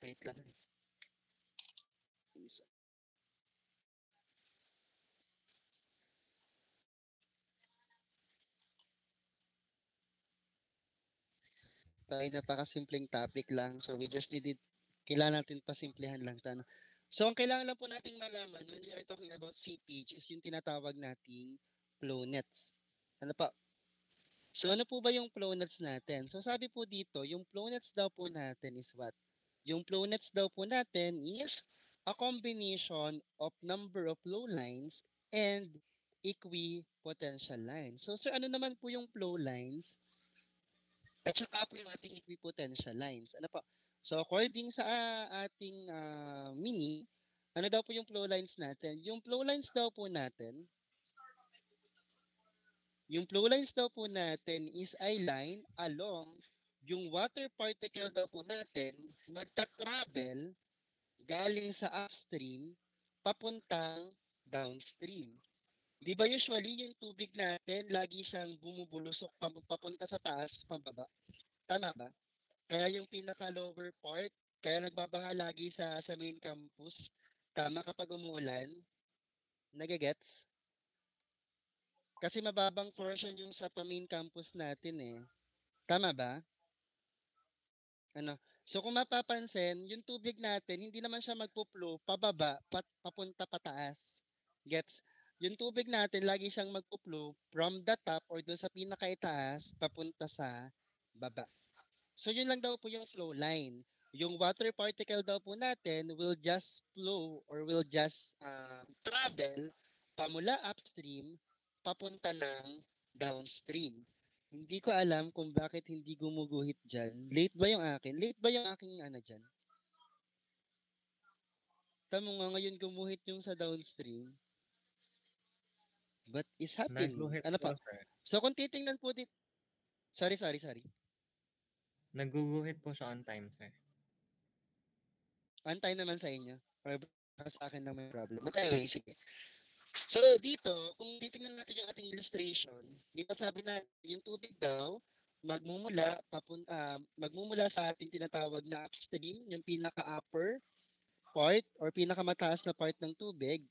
Wait lang. Isa. Tayo napakasimpleng topic lang. So, we just needed, kailangan natin pasimplihan lang. Tano. So, ang kailangan lang po nating malaman when we are talking about seepage is yung tinatawag nating flow nets. Ano pa? So, ano po ba yung flow nets natin? So, sabi po dito, yung flow nets daw po natin is what? Yung flow nets daw po natin is a combination of number of flow lines and equipotential lines. So, sir, ano naman po yung flow lines? At saka po yung ating equipotential lines. Ano po? So, according sa ating meaning, ano daw po yung flow lines natin? Yung flow lines daw po natin, is a line along yung water particle daw po natin magta-travel galing sa upstream papuntang downstream. Di ba usually yung tubig natin lagi siyang bumubulusok papunta sa taas, pababa? Tama ba? Kaya yung pinaka-lower part, kaya nagbabaha lagi sa main campus, tama kapag umuulan, nagagets? Kasi mababang portion yung sa main campus natin eh. Tama ba? Ano? So kung mapapansin, yung tubig natin, hindi naman siya magpo-flow pababa, papunta pataas. Gets? Yung tubig natin, lagi siyang magpo-flow from the top or doon sa pinakaitaas, papunta sa baba. So yun lang daw po yung flow line. Yung water particle daw po natin will just flow or will just travel pamula upstream papunta ng downstream. Hindi ko alam kung bakit hindi gumuguhit dyan. Late ba yung akin? Late ba yung aking ano dyan? Tamo nga ngayon gumuhit yung sa downstream. What is happening? Naguhit Ano po, pa? sir. So kung titingnan po dito, sorry. Naguguhit po siya on time, sir. On time naman sa inyo. Or baka sa akin lang may problem. But anyway, sige. So dito, kung titingnan natin yung ating illustration, di ba sabi na yung tubig daw magmumula sa ating tinatawag na upstream, yung pinaka-upper part or pinakamataas na part ng tubig,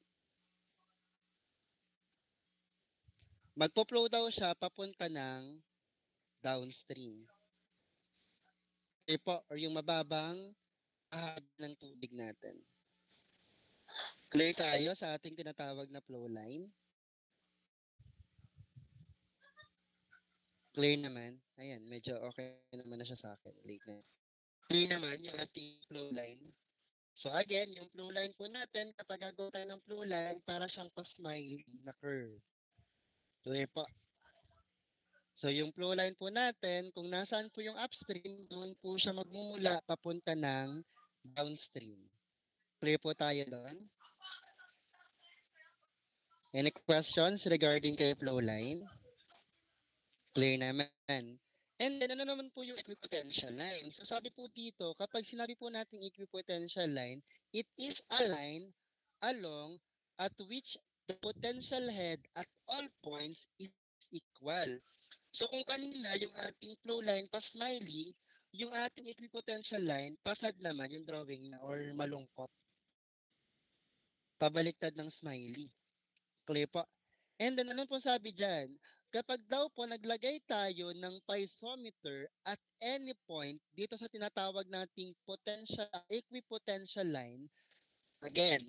magpo-flow daw siya papunta ng downstream. Okay po, or yung mababang ahag ng tubig natin. Clear tayo sa ating tinatawag na flow line? Clear naman. Ayan, medyo okay naman na siya sa akin. Late na. Clear naman yung ating flow line. So again, yung flow line po natin, kapag gagawa tayo ng flow line, para siyang pa-smiley na curve. Clear po. So yung flow line po natin, kung nasaan po yung upstream, doon po siya magmumula papunta ng downstream. Clear po tayo doon? Any questions regarding kay flow line? Clear naman. And then, ano naman po yung equipotential line? So, sabi po dito, kapag sinabi po natin equipotential line, it is a line along at which the potential head at all points is equal. So, kung kanina yung ating flow line pa smiley, yung ating equipotential line, pasad naman yung drawing na or malungkot. Pabaliktad ng smiley. Clear po? And then, ano po sabi dyan? Kapag daw po naglagay tayo ng piezometer at any point dito sa tinatawag nating potential, equipotential line, again,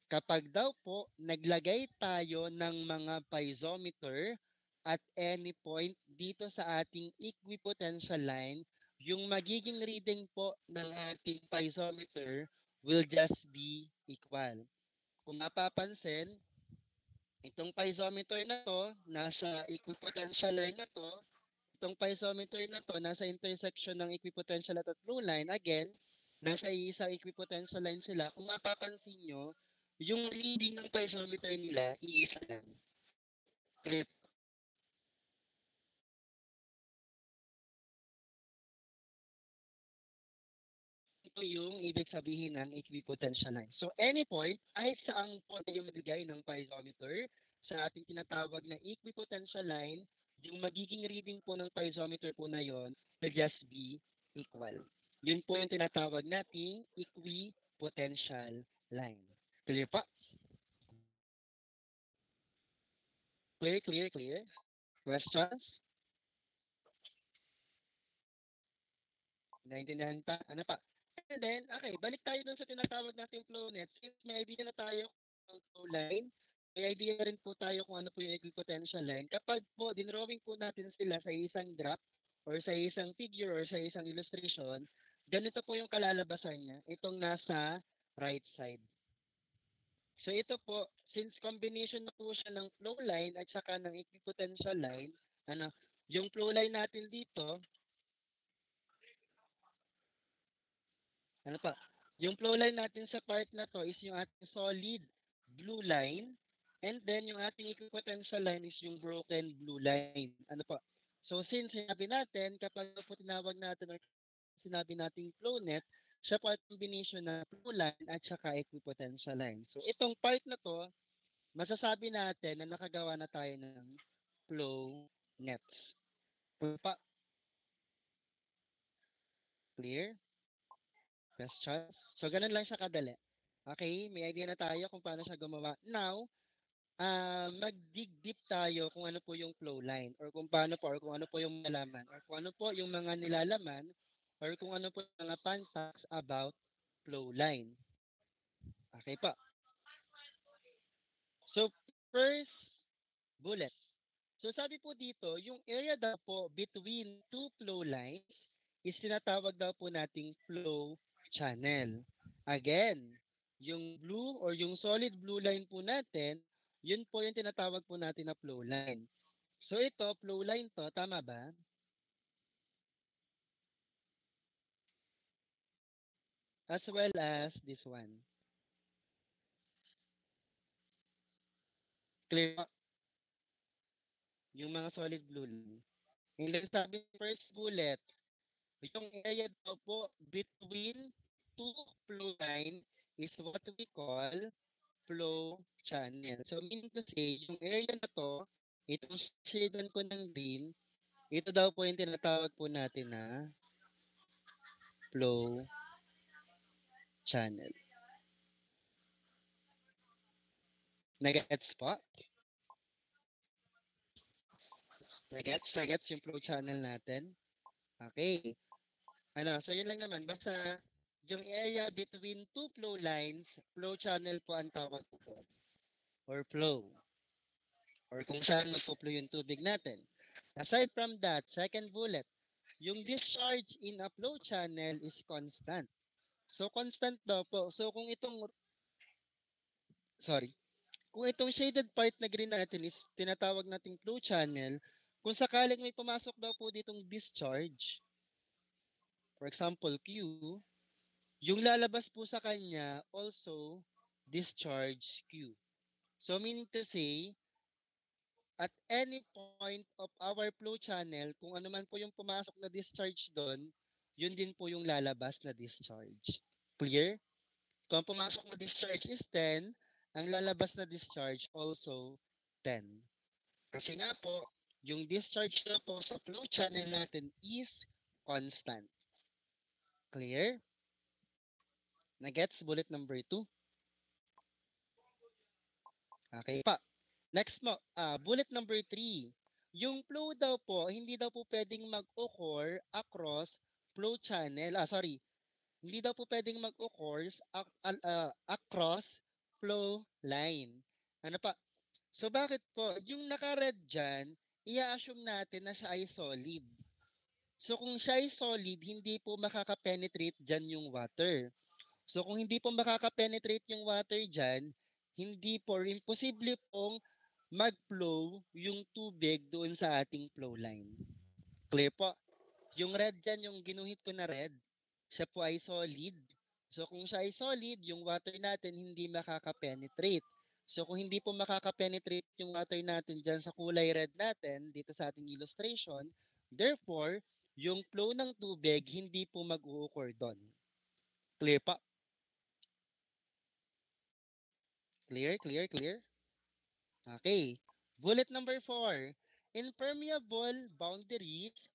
kapag daw po naglagay tayo ng mga piezometer at any point dito sa ating equipotential line, yung magiging reading po ng ating piezometer will just be equal. Kung mapapansin, itong piezometer na to, nasa equipotential line na to. Itong piezometer na to, nasa intersection ng equipotential at blue line. Again, nasa isang equipotential line sila. Kung mapapansin nyo, yung reading ng piezometer nila, iisa lang. Clear. Ito yung ibig sabihin ng equipotential line. So, any point, kahit saang point yung magbigay ng piezometer sa ating tinatawag na equipotential line, yung magiging reading po ng piezometer po na yon will just be equal. Yun po yung tinatawag nating equipotential line. Clear pa? Clear, clear, clear? Questions? Naintindihan pa? Ano pa? And then, okay, balik tayo dun sa tinatawag nating flow net. Since may idea na tayo kung flow line, may idea rin po tayo kung ano po yung equipotential line. Kapag po, dinrawing po natin sila sa isang graph or sa isang figure or sa isang illustration, ganito po yung kalalabasan niya. Itong nasa right side. So ito po, since combination na po siya ng flow line at saka ng equipotential line, ano, yung flow line natin dito, ano pa, yung flow line natin sa part na to is yung ating solid blue line, and then yung ating equipotential line is yung broken blue line. Ano pa? So since sinabi natin, kapag po tinawag natin or sinabi nating flow net, siya po ay combination na flow line at saka equipotential line. So itong part na to, masasabi natin na nakagawa na tayo ng flow nets. Pa, clear? Questions? So, ganun lang siya kadali. Okay, may idea na tayo kung paano siya gumawa. Now, mag-dig deep tayo kung ano po yung flow line or kung paano po or kung ano po yung malaman or kung ano po yung mga nilalaman or kung ano po yung mga fun facts about flow line. Okay po. So, first bullet. So sabi po dito, yung area daw po between two flow lines is tinatawag daw po nating flow channel. Again, yung blue or yung solid blue line po natin, yun po yung tinatawag po natin na flow line. So ito, flow line to, tama ba? As well as this one. Clear po? Yung mga solid blue line. And then sabi first bullet, yung area daw po between two flow line is what we call flow channel. So meaning to say, yung area na to, itong shaded ko ng green, ito daw po yung tinatawag po natin na flow channel. Nagets po? Nagets yung flow channel natin? Okay. Ano, so yun lang naman. Basta yung area between two flow lines, flow channel po ang tawag ko. Or flow. Or kung saan magpo-flow yung tubig natin. Aside from that, second bullet, yung discharge in a flow channel is constant. So constant daw po. So kung itong shaded part na green natin is tinatawag nating flow channel, kung sakaling may pumasok daw po ditong discharge, for example Q, yung lalabas po sa kanya also discharge Q. So meaning to say, at any point of our flow channel, kung ano man po yung pumasok na discharge doon, yun din po yung lalabas na discharge. Clear? Kung ang pumasok na discharge is 10, ang lalabas na discharge also 10. Kasi nga po, yung discharge na po sa flow channel natin is constant. Clear? Nagets bullet number 2? Okay pa. Next mo, bullet number 3. Yung flow daw po, hindi daw po pwedeng mag-occur across flow channel. Hindi daw po pwedeng mag-occur across flow line. Ano pa? So bakit po? Yung naka-red dyan, i-assume natin na siya ay solid. So kung siya ay solid, hindi po makaka-penetrate dyan yung water. So kung hindi po makaka-penetrate yung water dyan, hindi po, imposible pong mag-flow yung tubig doon sa ating flow line. Clear po? Yung red dyan, yung ginuhit ko na red, siya po ay solid. So kung siya ay solid, yung water natin hindi makaka-penetrate. So kung hindi po makaka-penetrate yung water natin dyan sa kulay red natin, dito sa ating illustration, therefore, yung flow ng tubig hindi po mag-u-occur doon. Clear pa? Clear, clear, clear? Okay. Bullet number 4. Impermeable boundaries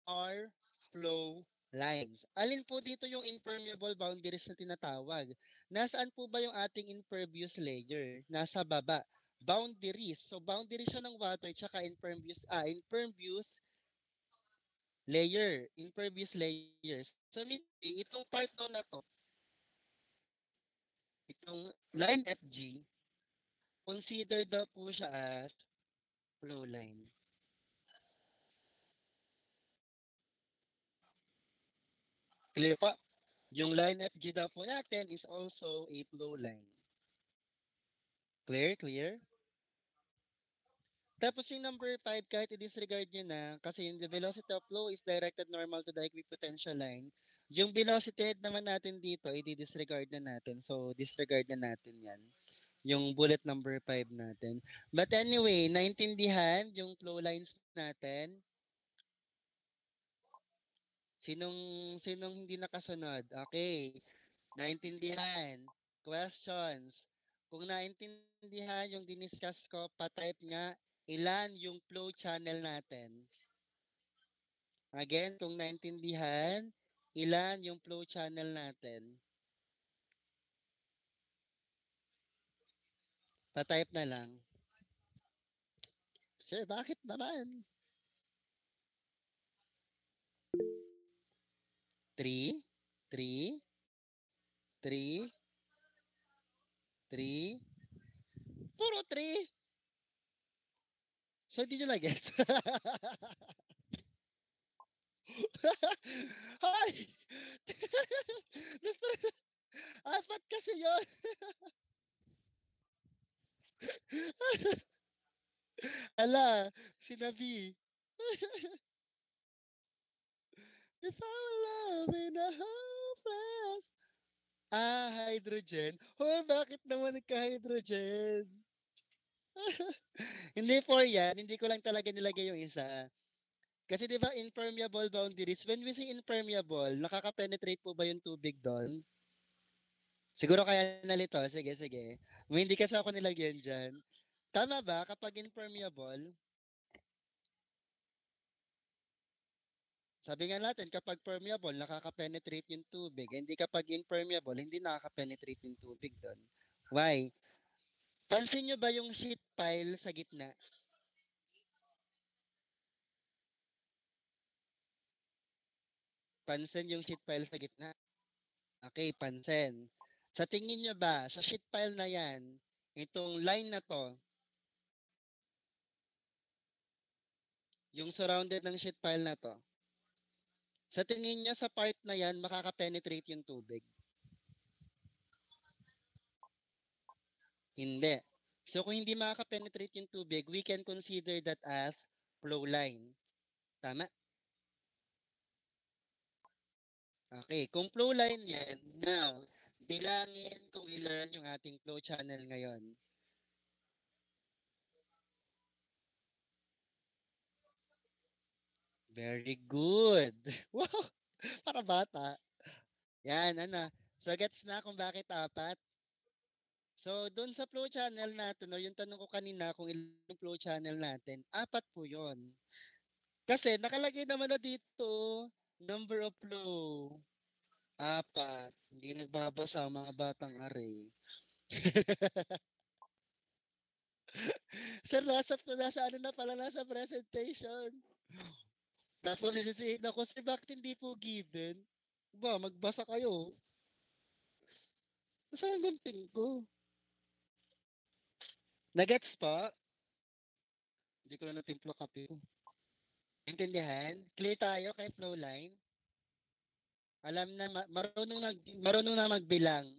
are flow lines. Alin po dito yung impermeable boundaries na tinatawag? Nasaan po ba yung ating impervious layer? Nasa baba. Boundaries. So, boundary siya ng water tsaka impervious layer. Impervious layers. So, itong part daw na to, itong line FG, consider daw po siya as flow line. Clear pa? Yung line FG daw po natin is also a flow line. Clear? Clear? Tapos yung number 5, kahit i-disregard nyo na, kasi yung the velocity of flow is directed normal to the equipotential line, yung velocity head naman natin dito, i-disregard na natin. So, disregard na natin yan. Yung bullet number 5 natin. But anyway, naintindihan yung flow lines natin. Sinong hindi nakasunod? Okay. Naintindihan. Questions. Kung naintindihan yung diniscuss ko, patype nga ilan yung flow channel natin. Again, kung naintindihan, ilan yung flow channel natin. Patype na lang. Sir, bakit naman? 3, 3, 3, 3, puro 3. So, hindi nyo na-guess. Hoy! Apat kasi yun. Ala, sinabi. If our love in a hopeless. Hydrogen. Oh, bakit naman nagka-hydrogen? Hindi for yan. Hindi ko lang talaga nilagay yung isa. Kasi di ba impermeable boundaries, when we say impermeable, nakaka-penetrate po ba yung tubig doon? Siguro kaya nalito. Sige, sige. Hindi kasi ako nilagyan dyan. Tama ba? Kapag impermeable, sabi nga natin, kapag permeable, nakaka-penetrate yung tubig. Hindi kapag impermeable, hindi nakaka-penetrate yung tubig doon. Why? Pansin nyo ba yung sheet pile sa gitna? Pansin yung sheet pile sa gitna? Okay, pansin. Sa tingin nyo ba, sa sheet pile na yan, itong line na to, yung surrounded ng sheet pile na to, sa tingin nyo sa part na yan, makaka-penetrate yung tubig? Hindi. So kung hindi makaka-penetrate yung tubig, we can consider that as flow line. Tama? Okay, kung flow line yan, now, bilangin kung ilan yung ating flow channel ngayon. Very good. Wow, para bata. Yan, ano. So, gets na kung bakit apat? So, doon sa flow channel natin, or yung tanong ko kanina kung ilang flow channel natin, apat po yon. Kasi nakalagay naman na dito, number of flow. Apat. Hindi nagbabasa ang mga batang array. Sir, nasa ano na pala, nasa presentation. Tapos isisihin ako, sir, bakit hindi po given? Ba, magbasa kayo. Saan ang gunting ko? Nagets pa? Hindi ko na natimplo kape ko. Intindihan? Clear tayo kay Flowline? Alam na, marunong na magbilang.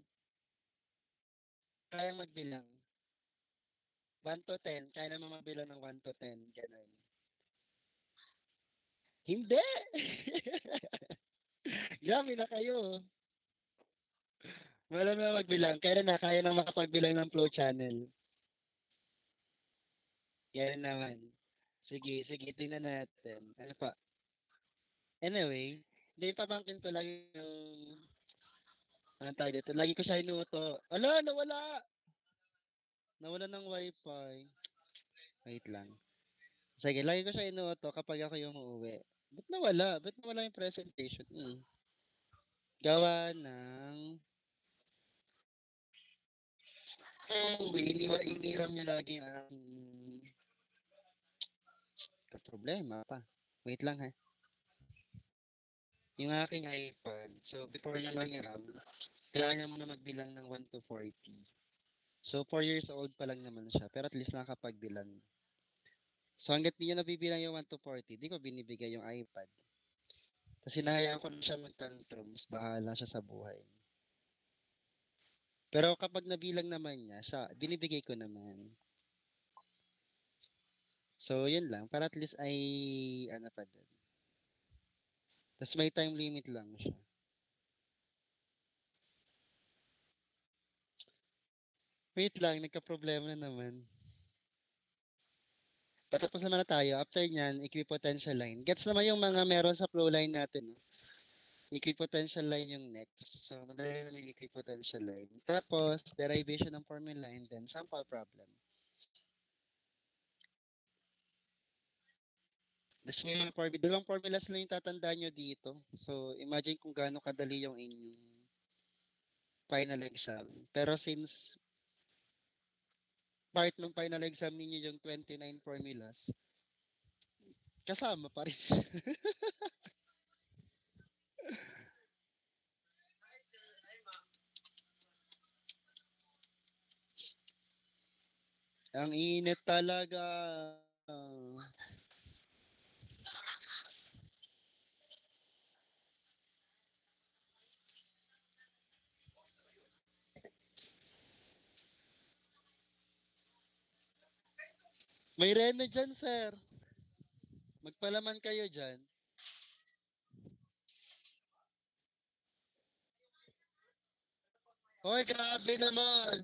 Kaya magbilang. 1 to 10. Kaya naman magbilang ng 1 to 10. Ganun. Hindi! Grabe na kayo. Wala na magbilang. Kaya na makapagbilang ng flow channel. Yan naman. Sige, sige, tingnan natin. Ano pa? Anyway, hindi pabangkin ko lang yung ano tawag dito. Lagi ko siya inuuto. Ala, nawala! Nawala ng wifi. Wait lang. Sige, lagi ko siya inuuto kapag ako yung uuwi. Ba't nawala? Ba't nawala yung presentation eh? Gawa ng... Oh, iniram niya lagi yung aking problema pa. Wait lang ha. Yung aking iPad. So, before niya mangiram, kailangan niya muna magbilang ng 1 to 40. So, 4 years old pa lang naman siya. Pero at least nakakapagbilang. So, hanggat di niya nabibilang yung 1 to 40, di ko binibigay yung iPad. Kasi hinahayaan ko na siya mag-tantrums. Bahala siya sa buhay. Pero kapag nabilang naman niya, binibigay ko naman. So, yun lang. Para at least ay, ano pa din. Tapos may time limit lang siya. Wait lang, nagka-problema na naman. Patapos naman na tayo. After nyan, equipotential line. Gets naman yung mga meron sa flow line natin. No? Equipotential line yung next. So, madali na yung equipotential line. Tapos, derivation ng formula and then sample problem. Tapos may mga dalawang formulas lang yung tatandaan nyo dito. So, imagine kung gaano kadali yung inyong final exam. Pero since part ng final exam ninyo yung 29 formulas, kasama pa rin. Ang init talaga. May reno dyan, sir. Magpalaman kayo dyan. Hoy, grabe naman.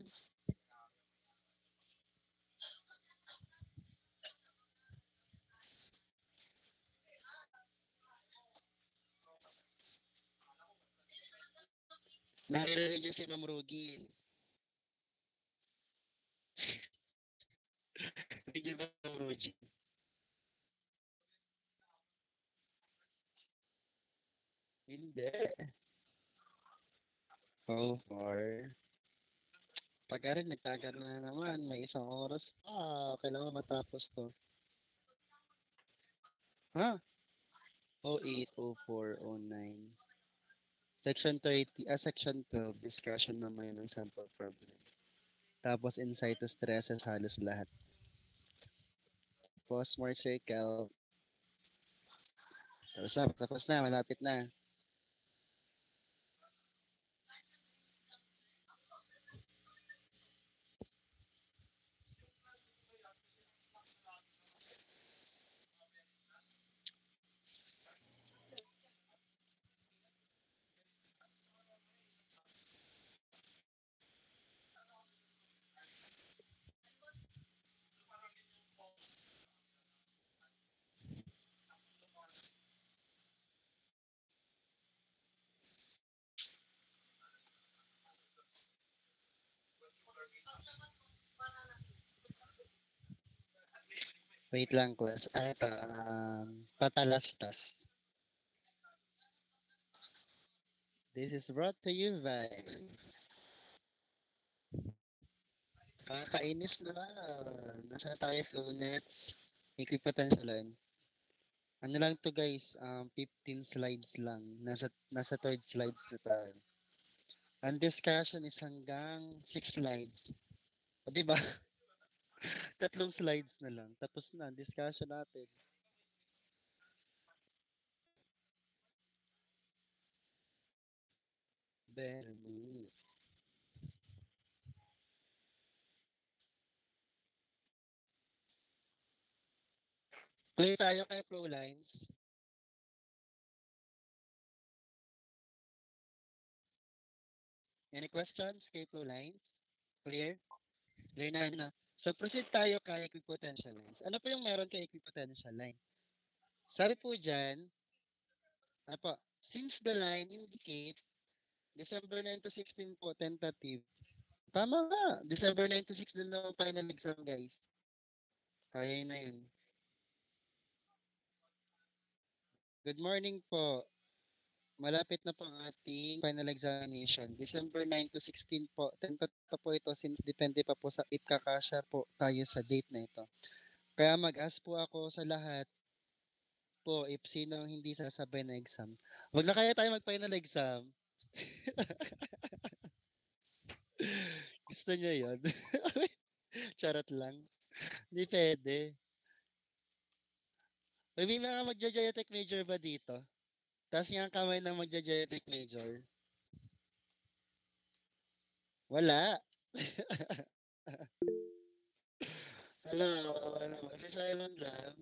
Naririnig yung si Ma'am Rugi. Hindi ba Ma'am Rugi? Hindi. So far. Pagka rin, nagtagal na naman. May isang oras pa. Kailangan matapos to. Ha? 080409. Section 30, Section 12, discussion naman ng sample problem. Tapos insight to stresses halos lahat. Tapos more circle. Tapos na, malapit na. Wait lang, class. Ano ito? Patalastas. This is brought to you by kakainis na. Nasa tayo, Flownets. Equipotentialan. Ano lang to guys, 15 slides lang. Nasa third slides na tayo. Ang discussion is hanggang 6 slides. O, di ba? Tatlong slides na lang. Tapos na, ang discussion natin. Very good. Play tayo kay Flow Lines. Any questions kay Flow Lines? Clear? Clear na. So, proceed tayo kay equipotential lines. Ano po yung meron kay equipotential line? Sabi po dyan, ano po, since the line indicates December 9 to 16 po, tentative. Tama nga. December 9 to 6 din naman final exam, guys. Kaya na yun. Good morning po. Malapit na po ang ating final examination. December 9 to 16 po. Tentative pa po ito since depende pa po sa if kakasya po tayo sa date na ito. Kaya mag-ask po ako sa lahat po if sino ang hindi sasabay na exam. Huwag na kaya tayo mag-final exam. Gusto niya yun? Charot lang. Hindi pwede. May mga magja-geotech major ba dito? Taas nga ang kamay ng magja-geotech major. Wala. Wala, wala. Si Simon lang.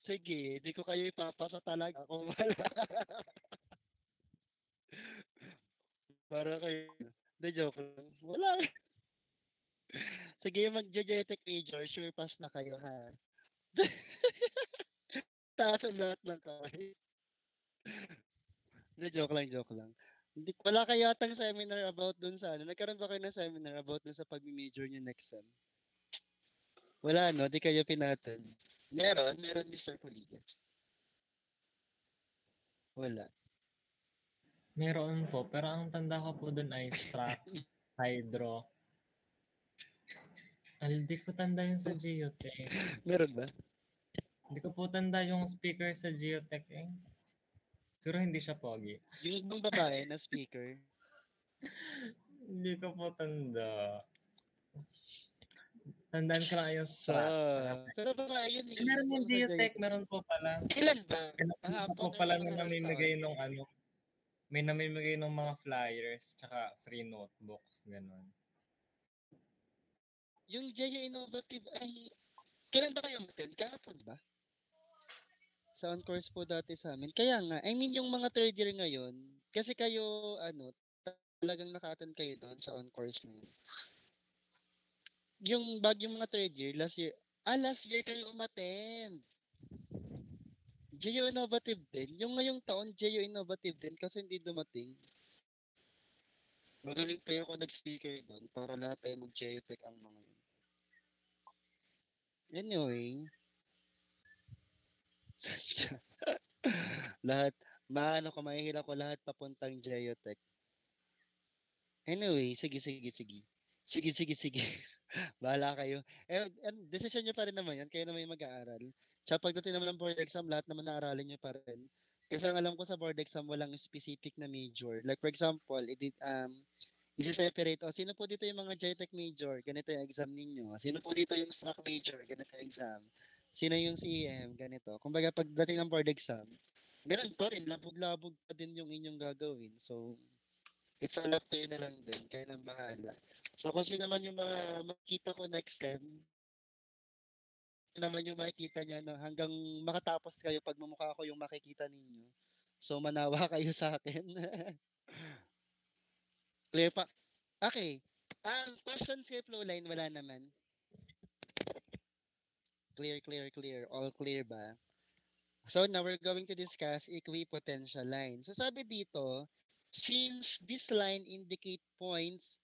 Sige, di ko kayo ipapasa talaga kung wala. Para kayo. Hindi, joke lang. Wala. Sige, magja-geotech major. Sure pass na kayo, ha? Taas ang lahat ng kamay. Hindi, joke lang, joke lang. Hindi, wala kayo atang seminar about dun sa ano. Nagkaroon ba kayo ng seminar about dun sa pag-major nyo next sem? Wala, no? Di kayo pinatan. Meron, Mr. Puligas. Wala. Meron po, pero ang tanda ko po dun ay Strack, Hydro. Hindi ko tanda yung sa Geotech. Meron ba? Hindi ko po tanda yung speaker sa Geotech eh. Siguro hindi siya pogi. Yung ibang babae na speaker. Hindi ko po tanda. Tandaan ko lang yung So, Strack. pero babae yun eh. Meron yung Yung sa Geotech, meron po pala. Kailan ba? Pinapanood po Kahapon or pala na nakaraang namimigay taon? nung ano. May namimigay ng mga flyers, tsaka free notebooks, gano'n. Yung Jaya Innovative ay, kailan ba kayo attend? Kahapon ba? Sa on-course po dati sa amin. Kaya nga, I mean yung mga third year ngayon, kasi kayo, talagang naka-attend kayo doon sa on-course na yun. Yung mga third year, last year kayo umattend. Geo Innovative din. Yung ngayong taon, Geo Innovative din kasi hindi dumating. Magaling pa ako nag-speaker doon para lahat ay mag-geotech ang mga yun. Anyway, lahat, mahihila ko lahat papuntang geotech. Anyway, sige. Bahala kayo. Decision nyo pa rin naman yan. Kayo naman yung mag-aaral. Tsaka pagdating naman ng board exam, lahat naman naaralin nyo pa rin. Kasi ang alam ko sa board exam, walang specific na major. Like for example, isi-separate, sino po dito yung mga GTech major? Ganito yung exam ninyo. Sino po dito yung struck major? Ganito yung exam. Sino yung CEM? Ganito. Kumbaga, pagdating ng board exam, ganun pa rin, labog-labog pa din yung inyong gagawin. So, it's all up to you na lang din. Kayo nang bahala. So, kung sino naman yung mga makikita ko next sem, naman yung makikita niya no, hanggang makatapos kayo pag mamukha ko yung makikita ninyo. So, manawa kayo sa akin. Clear pa? Okay. Questions kay Flowline, wala naman. Clear. All clear ba? So now we're going to discuss equipotential line. So sabi dito, since this line indicate points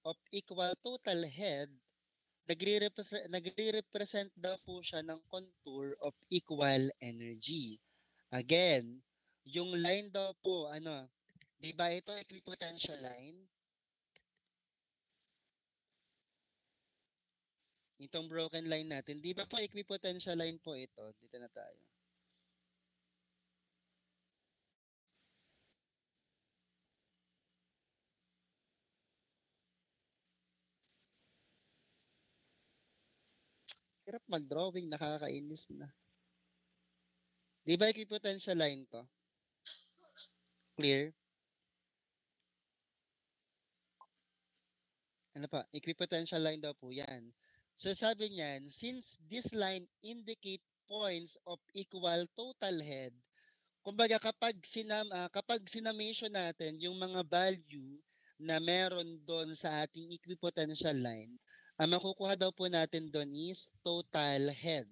of equal total head, nagre-represent daw po siya ng contour of equal energy. Again, yung line daw po, di ba ito equipotential line? Itong broken line natin, di ba po equipotential line po ito? Dito na tayo. Hirap mag-drawing, nakakainis na. Di ba equipotential line to? Clear? Ano pa? Equipotential line daw po yan. So sabi niyan, since this line indicate points of equal total head, kumbaga kapag sinamation natin yung mga value na meron doon sa ating equipotential line, ang makukuha daw po natin doon is total head.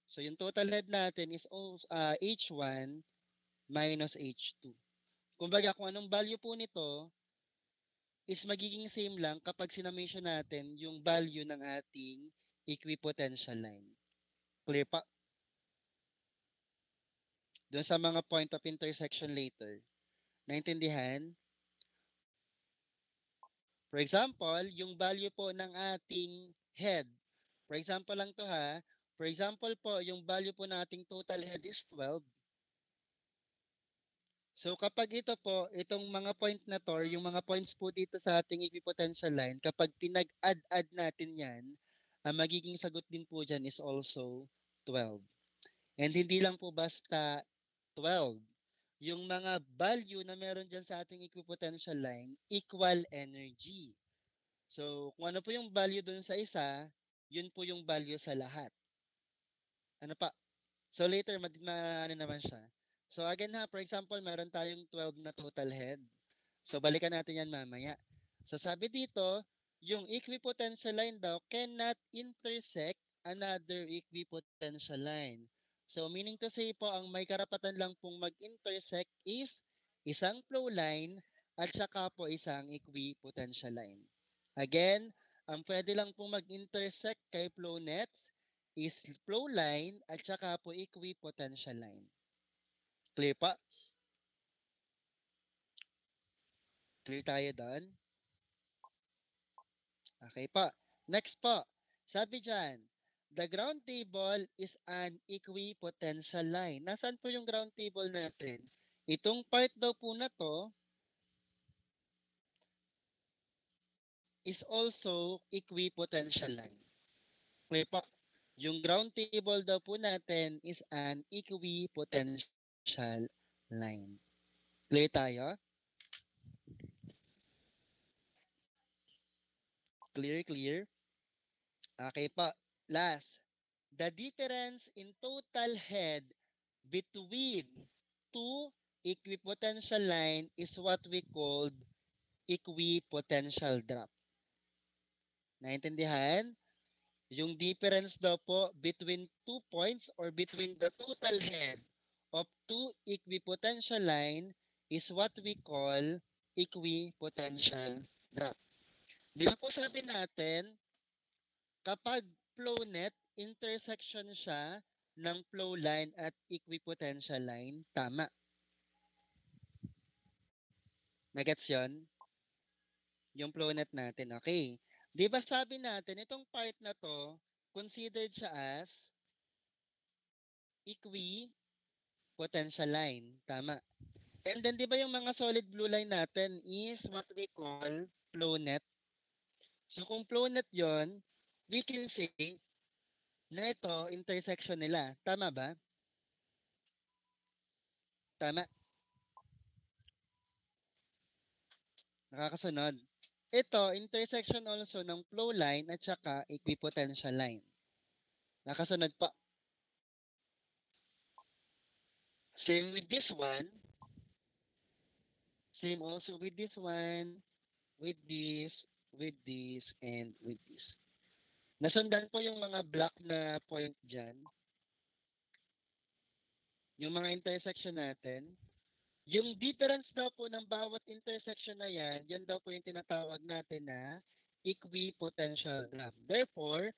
So yung total head natin is H1 minus H2. Kumbaga kung anong value po nito is magiging same lang kapag sinamation natin yung value ng ating equipotential line. Clear pa? Doon sa mga point of intersection later. Naintindihan? For example, yung value po ng ating head. For example lang to ha. For example po, yung value po nating total head is 12. So kapag ito po, itong mga point na to, yung mga points po dito sa ating equipotential line, kapag pinag-add natin yan, ang magiging sagot din po dyan is also 12. And hindi lang po basta 12. Yung mga value na meron dyan sa ating equipotential line, equal energy. So, kung ano po yung value dun sa isa, yun po yung value sa lahat. Ano pa? So, later, ano naman siya. So, again ha, for example, meron tayong 12 na total head. So, balikan natin yan mamaya. So, sabi dito, yung equipotential line daw cannot intersect another equipotential line. So, meaning to say po, ang may karapatan lang pong mag-intersect is isang flow line at saka po isang equipotential line. Again, ang pwede lang pong mag-intersect kay flow nets is flow line at saka po equipotential line. Clear pa? Clear tayo doon? Okay po. Next po. Sabi dyan, the ground table is an equipotential line. Nasaan po yung ground table natin? Itong part daw po na to is also equipotential line. Clear po? Yung ground table daw po natin is an equipotential line. Clear tayo? Clear, clear? Okay po. Last. The difference in total head between two equipotential line is what we called equipotential drop. Naintindihan? Yung difference daw po between 2 points or between the total head of two equipotential line is what we call equipotential drop. Di ba po sabi natin, kapag flow net, intersection siya ng flow line at equipotential line, tama. Nagets yun? Yung flow net natin, okay. Di ba sabi natin, itong part na to, considered siya as equipotential line. Tama. And then, di ba yung mga solid blue line natin is what we call flow net. So, kung flow net yon, we can say na ito, intersection nila. Tama ba? Tama. Nakakasunod. Ito, intersection also ng flow line at saka equipotential line. Nakasunod pa. Same with this one. Same also with this one, with this, and with this. Nasundan po yung mga black na point dyan. Yung mga intersection natin. Yung difference daw po ng bawat intersection na yan daw po yung tinatawag natin na equipotential drop. Therefore,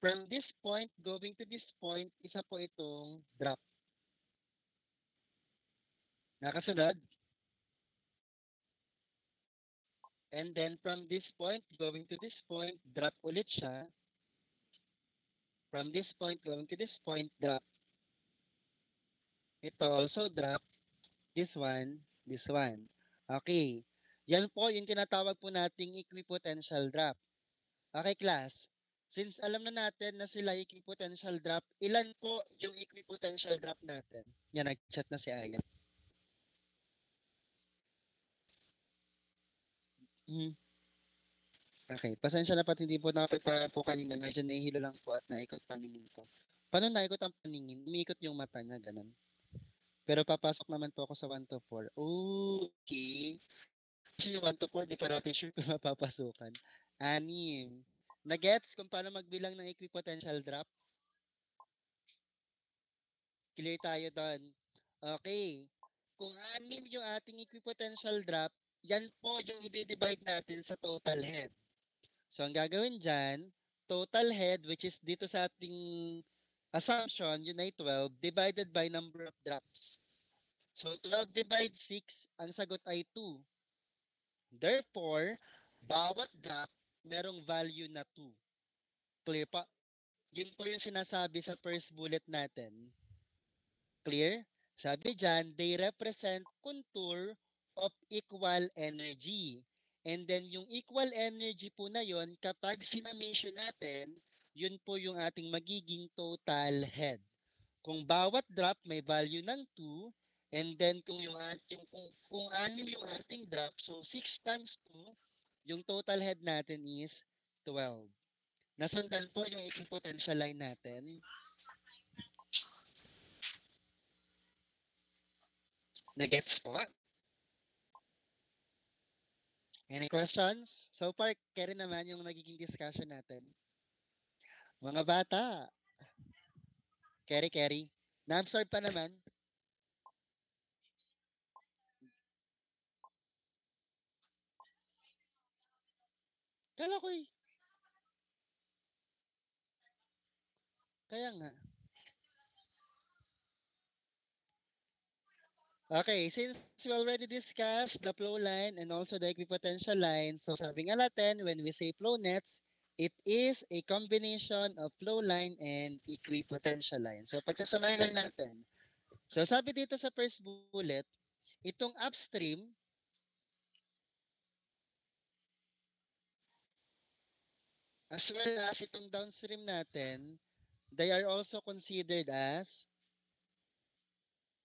from this point going to this point, isa po itong drop. Nakasunod? And then from this point going to this point, drop ulit siya. From this point going to this point, drop. Ito also drop. This one, this one. Okay. Yan po yung tinatawag po nating equipotential drop. Okay, class. Since alam na natin na sila equipotential drop, ilan po yung equipotential drop natin? Yan, nag-chat na si Ayan. Okay, pasensya na pat hindi po nakapagpara po kanina. Medyo nahihilo lang po at naikot paningin ko. Paano naikot ang paningin? Umiikot yung mata niya, ganun. Pero papasok naman po ako sa 1 to 4. Okay. Kasi yung 1 to 4, di pa natin sure kung mapapasukan. 6. Nagets kung paano magbilang ng equipotential drop? Clear tayo doon. Okay. Kung 6 yung ating equipotential drop, yan po yung i-divide natin sa total head. So, ang gagawin dyan, total head, which is dito sa ating Assumption, yun ay 12 divided by number of drops. So 12 divided 6, ang sagot ay 2. Therefore, bawat drop merong value na 2. Clear pa? Yun po yung sinasabi sa first bullet natin. Clear? Sabi dyan, they represent contour of equal energy. And then yung equal energy po na yon, kapag sinamation natin, yun po yung ating magiging total head. Kung bawat drop may value ng 2, and then kung yung ating kung 6 yung ating drop, so 6 times 2, yung total head natin is 12. Nasundan po yung equipotential line natin. Nagets po? Any questions? So far, carry naman yung nagiging discussion natin. Mga bata, carry. Na-absorb pa naman. Kala ko eh. Kaya nga. Okay, since we already discussed the flow line and also the equipotential line, so sabi nga natin, when we say flow nets, it is a combination of flow line and equipotential line. So pagsasamahin lang natin. So sabi dito sa first bullet, itong upstream, as well as itong downstream natin, they are also considered as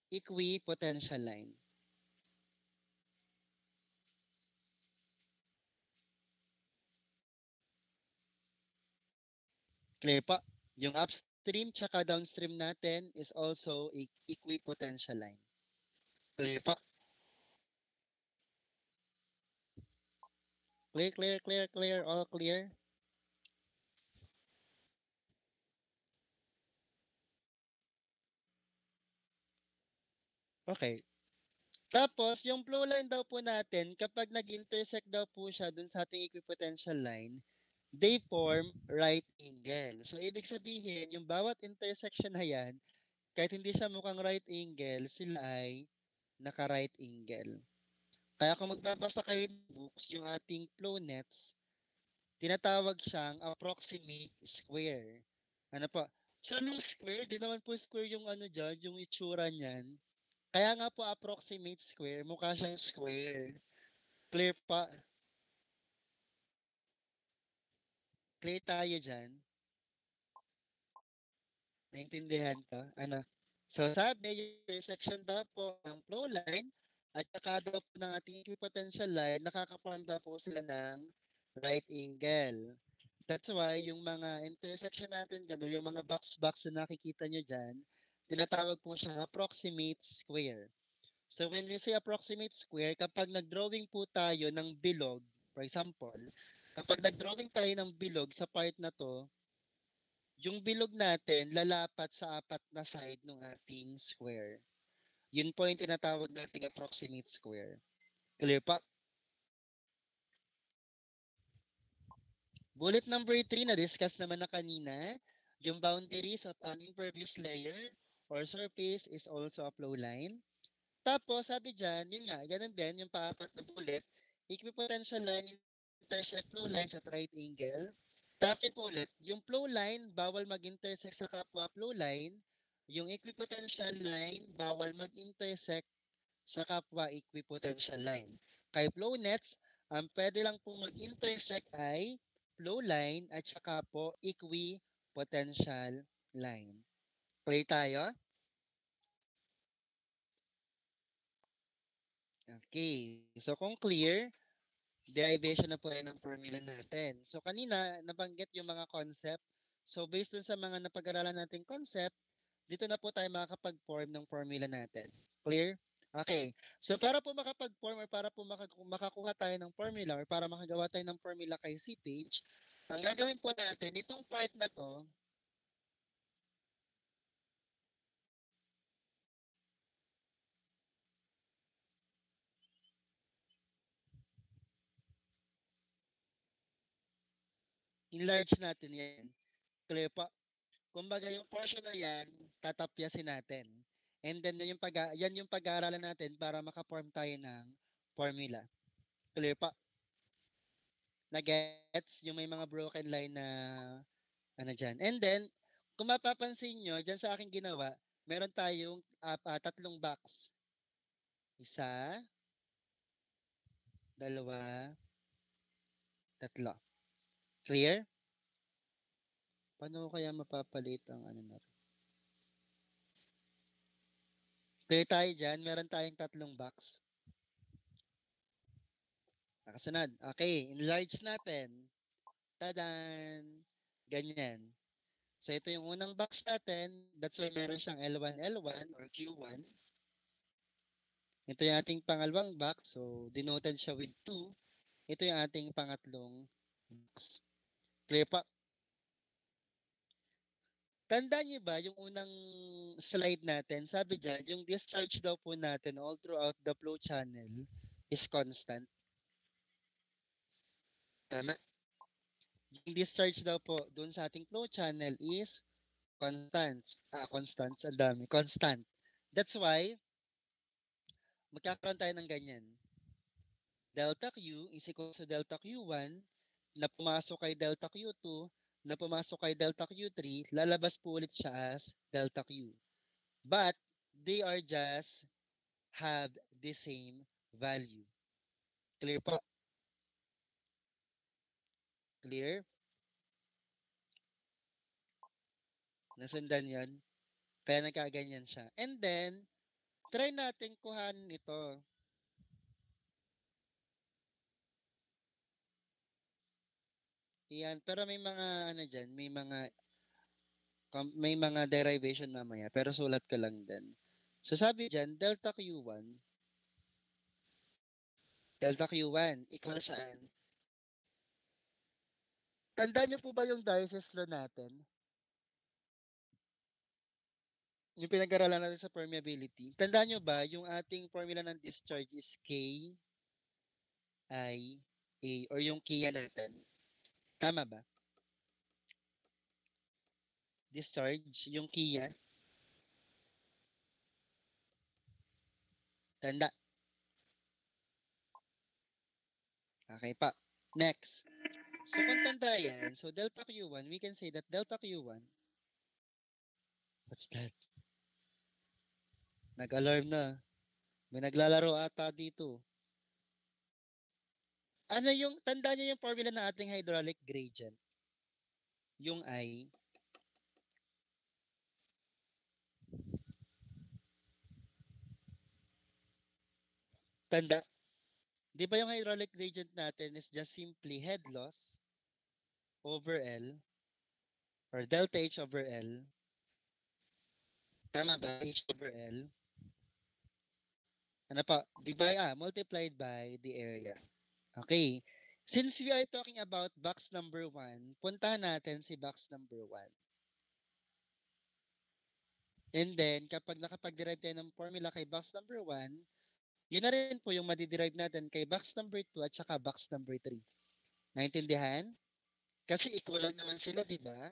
equipotential line. Clear pa? Yung upstream tsaka downstream natin is also a equipotential line. Clear pa? Clear. All clear? Okay. Tapos, yung flow line daw po natin, kapag nag-intersect daw po siya dun sa ating equipotential line, they form right angle. So, ibig sabihin, yung bawat intersection na yan, kahit hindi siya mukhang right angle, sila ay naka-right angle. Kaya kung magbabasa kayo ng books, yung ating flow nets, tinatawag siyang approximate square. Ano pa? So, anong square? Di naman po square yung ano dyan, yung itsura niyan. Kaya nga po approximate square, mukha siyang square. Clear pa? Clear tayo dyan. Naintindihan ka? Ano? So, sabi, yung intersection daw po ng flow line at saka daw po ng ating equipotential line, nakakaform daw po sila ng right angle. That's why yung mga intersection natin dyan, yung mga box-box na nakikita nyo dyan, tinatawag po siya approximate square. So when we say approximate square, kapag nag-drawing po tayo ng bilog, for example, kapag nag-drawing tayo ng bilog sa part na to, yung bilog natin lalapat sa apat na side ng ating square. Yun po yung tinatawag nating approximate square. Clear pa? Bullet number 3 na-discuss naman na kanina, yung boundaries of an impervious layer or surface is also a flow line. Tapos, sabi dyan, yun nga, ganun din, yung paapat na bullet, equipotential line intersect flow lines at right angle. Tapos po ulit, yung flow line, bawal mag-intersect sa kapwa flow line. Yung equipotential line, bawal mag-intersect sa kapwa equipotential line. Kay flow nets, ang pwede lang pong mag-intersect ay flow line at saka po equipotential line. Clear tayo? Okay. So kung clear, derivation na po yan ng formula natin. So kanina, nabanggit yung mga concept. So based dun sa mga napag-aralan nating concept, dito na po tayo makakapag-form ng formula natin. Clear? Okay. So para po makapag-form or para po makakuha tayo ng formula or para makagawa tayo ng formula kay C page, ang gagawin po natin, itong part na to, enlarge natin yan. Clear pa? Kumbaga yung portion na yan, tatapyasin natin. And then yan yung pag-aaralan natin para makaform tayo ng formula. Clear pa? Na-gets? Yung may mga broken line na ano dyan. And then, kung mapapansin nyo, dyan sa aking ginawa, meron tayong tatlong box. Isa, dalawa, tatlo. Clear? Paano ko kaya mapapalit ang ano na rin? Clear tayo dyan. Meron tayong tatlong box. Nakasunod. Okay, enlarge natin. Tadan! Ganyan. So, ito yung unang box natin. That's why meron siyang L1, L1 or Q1. Ito yung ating pangalawang box. So, denoted siya with 2. Ito yung ating pangatlong box. Clear pa? Tandaan niyo ba yung unang slide natin? Sabi dyan, yung discharge daw po natin all throughout the flow channel is constant. Tama? Yung discharge daw po dun sa ating flow channel is constant. Ang dami. Constant. That's why, magkakaroon tayo ng ganyan. Delta Q is equal to delta Q1 na pumasok kay delta Q2 na pumasok kay delta Q3, lalabas po ulit siya as delta Q. But, they are just have the same value. Clear po? Clear? Nasundan yon. Kaya nagkaganyan siya. And then, try natin kuhanin ito. Yan. Pero may mga ano dyan, may mga derivation mamaya. Pero sulat ko lang din. So sabi dyan, delta Q1 equal saan? Tandaan niyo po ba yung Darcy's law natin? Yung pinag-aralan natin sa permeability. Tandaan niyo ba yung ating formula ng discharge is K, I, A, or yung Kia natin? Tama ba? Discharge, yung Kia. Tanda. Okay pa. Next. So kung tanda yan, so delta Q1, we can say that delta Q1, what's that? Nag-alarm na. May naglalaro ata dito. Ano yung, tanda nyo yung formula ng ating hydraulic gradient? Yung I. Tanda. Di ba yung hydraulic gradient natin is just simply head loss over L or delta H over L. Tama ba? H over L. Ano pa? Multiplied by the area. Okay. Since we are talking about box number 1, puntahan natin si box number 1. And then, kapag nakapag-derive tayo ng formula kay box number 1, yun na rin po yung madiderive natin kay box number 2 at saka box number 3. Naintindihan? Kasi equal lang naman sila, di ba?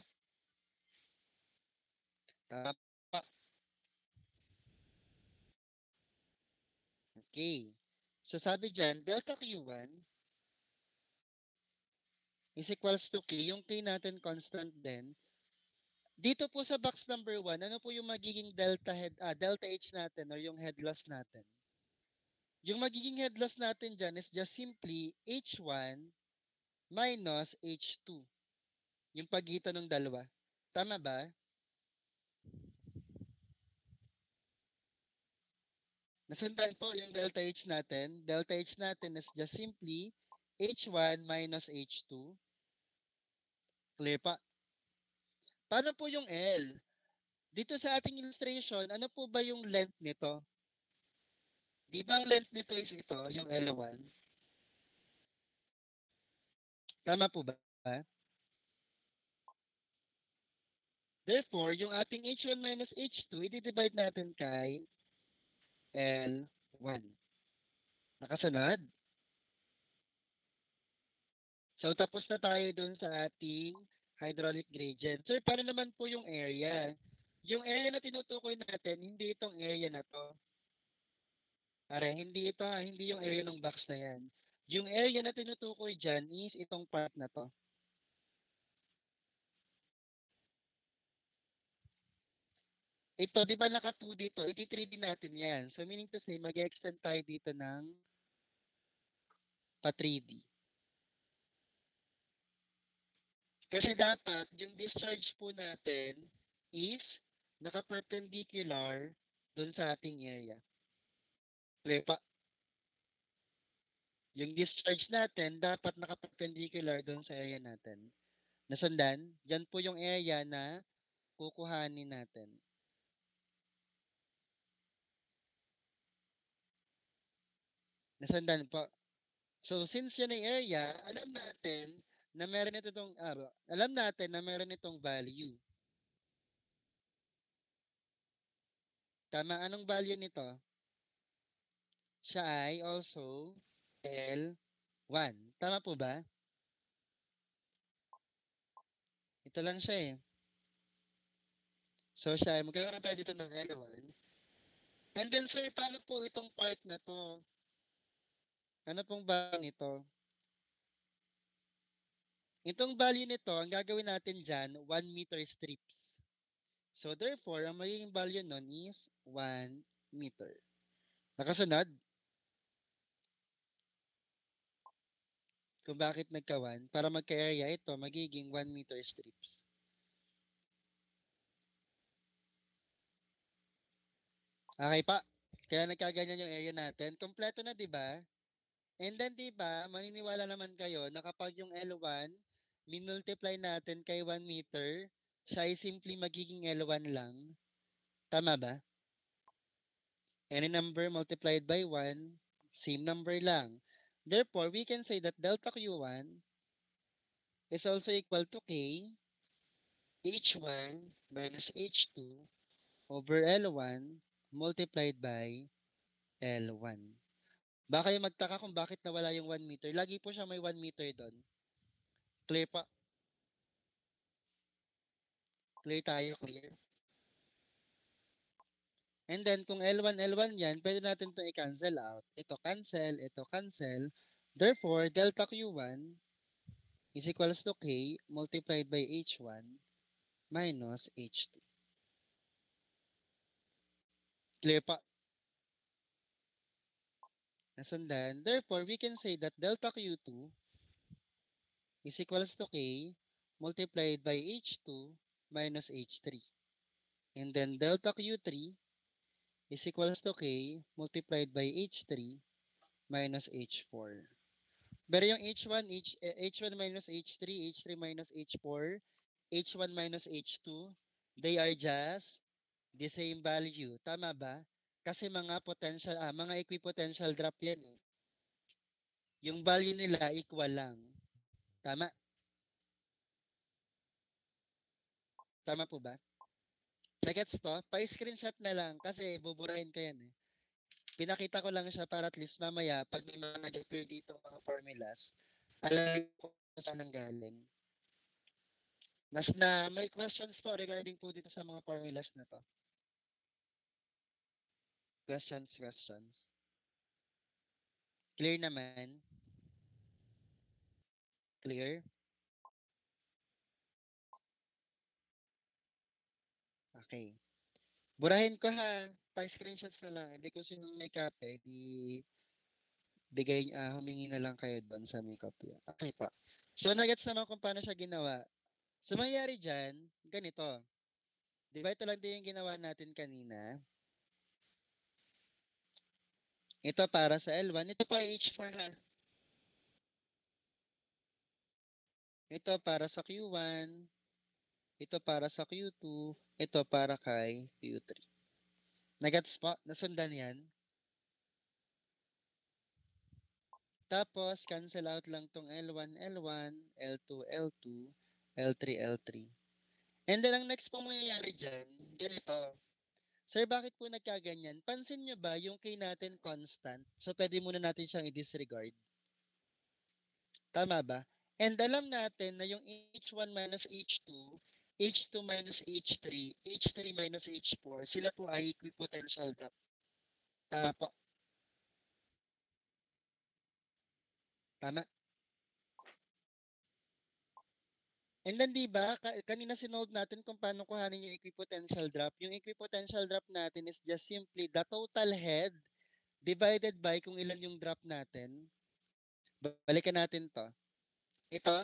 Tama pa. Okay. So sabi dyan, delta Q1 is equals to K. Yung K natin constant din. Dito po sa box number 1, ano po yung magiging delta H natin or yung head loss natin? Yung magiging head loss natin dyan is just simply H1 minus H2. Yung pagitan ng dalawa. Tama ba? Nasundan po yung delta H natin. Delta H natin is just simply H1 minus H2. Clear pa? Paano po yung L? Dito sa ating illustration, ano po ba yung length nito? Di ba ang length nito is ito, yung L1? Tama po ba? Therefore, yung ating H1 minus H2, i-divide natin kay L1. Nakasunod? So, tapos na tayo dun sa ating Hydraulic gradient. Sir, paano naman po yung area? Yung area na tinutukoy natin, hindi itong area na to. Pare, hindi yung area ng box na yan. Yung area na tinutukoy dyan is itong part na to. Ito, di ba naka 2 dito? I-3D natin yan. So, meaning to say, mag-extend tayo dito ng pa 3D. Kasi dapat, yung discharge po natin is naka-perpendicular dun sa ating area. Clear pa? Yung discharge natin, dapat naka-perpendicular dun sa area natin. Nasundan? Diyan po yung area na kukuhanin natin. Nasundan po. So, since yan ay area, alam natin na meron itong value. Tama, anong value nito? Siya ay also L1. Tama po ba? Ito lang siya eh. So, siya ay magkakaroon tayo dito ng L1. And then, sir, paano po itong part na to? Ano pong value nito? Itong value nito, ang gagawin natin dyan, 1 meter strips. So, therefore, ang magiging value nun is 1 meter. Nakasunod? Kung bakit nagka-1, para magka-area ito, magiging 1 meter strips. Okay pa. Kaya nagkaganyan yung area natin. Kompleto na, di ba? And then, di ba, maniniwala naman kayo na kapag yung L1, minultiply natin kay 1 meter, siya ay simply magiging L1 lang. Tama ba? Any number multiplied by 1, same number lang. Therefore, we can say that delta Q1 is also equal to K H1 minus H2 over L1 multiplied by L1. Baka kayo magtaka kung bakit nawala yung 1 meter. Lagi po siya may 1 meter doon. Clear pa? Clear tayo, clear? And then, kung L1, L1 yan, pwede natin ito i-cancel out. Ito cancel. Therefore, delta Q1 is equals to K multiplied by H1 minus H2. Clear pa? Nasundan. Therefore, we can say that delta Q2 is equals to K multiplied by H2 minus H3. And then delta Q3 is equals to K multiplied by H3 minus H4. Pero yung H1 minus H3, H3 minus H4, H1 minus H2, they are just the same value. Tama ba? Kasi mga equipotential drop yan eh. Yung value nila equal lang. Tama? Tama po ba? Nagets to? Pa-screenshot na lang kasi buburahin ko yan eh. Pinakita ko lang siya para at least mamaya pag may mga nag-appear dito mga formulas, alam ko kung saan ang galing. May questions po regarding po dito sa mga formulas na to. Questions. Clear naman? Clear? Okay. Burahin ko ha. Pa-screenshots na lang. Hindi ko sino may copy. Humingi na lang kayo doon sa may copy. Okay pa. So, nagets naman kung paano siya ginawa. So, mangyari dyan, ganito. Di ba ito lang din yung ginawa natin kanina? Ito para sa L1. Ito pa H4 ha. Ito para sa Q1. Ito para sa Q2. Ito para kay Q3. Nagets po? Nasundan yan? Tapos, cancel out lang tong L1, L1, L2, L2, L3, L3. And then, ang next pong mangyayari dyan, ganito. Sir, bakit po nagkaganyan? Pansin nyo ba yung K natin constant? So, pwede muna natin siyang i-disregard. Tama ba? And alam natin na yung H1 minus H2, H2 minus H3, H3 minus H4, sila po ay equipotential drop. Tama po. Tama. And then diba, kanina sinold natin kung paano kuhanin yung equipotential drop. Yung equipotential drop natin is just simply the total head divided by kung ilan yung drop natin. Balikan natin to. Ito,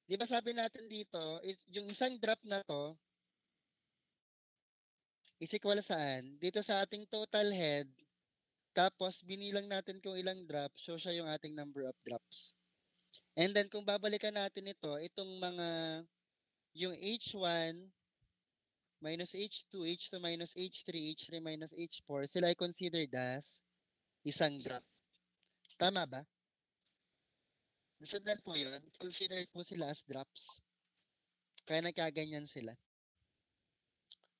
di ba sabi natin dito, is yung isang drop na to is equal saan? Dito sa ating total head, tapos binilang natin kung ilang drops, so siya yung ating number of drops. And then kung babalikan natin ito, itong mga, yung H1 minus H2, H2 minus H3, H3 minus H4, sila ay considered as isang drop. Tama ba? Nasundan po yun. Considered po sila as drops. Kaya nagkaganyan sila.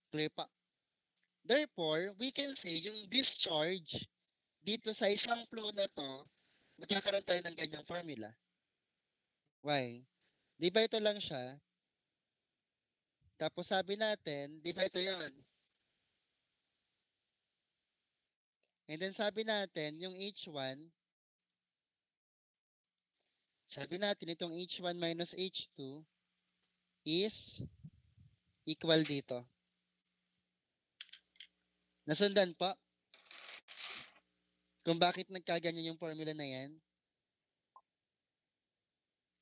Clear pa? Therefore, we can say yung discharge dito sa isang flow na to, magkakaroon tayo ng ganyang formula. Why? Di ba ito lang siya? Tapos sabi natin, di ba ito yon? And then sabi natin, yung H1, sabi natin itong H1 minus H2 is equal dito. Nasundan po? Kung bakit nagkaganyan yung formula na yan?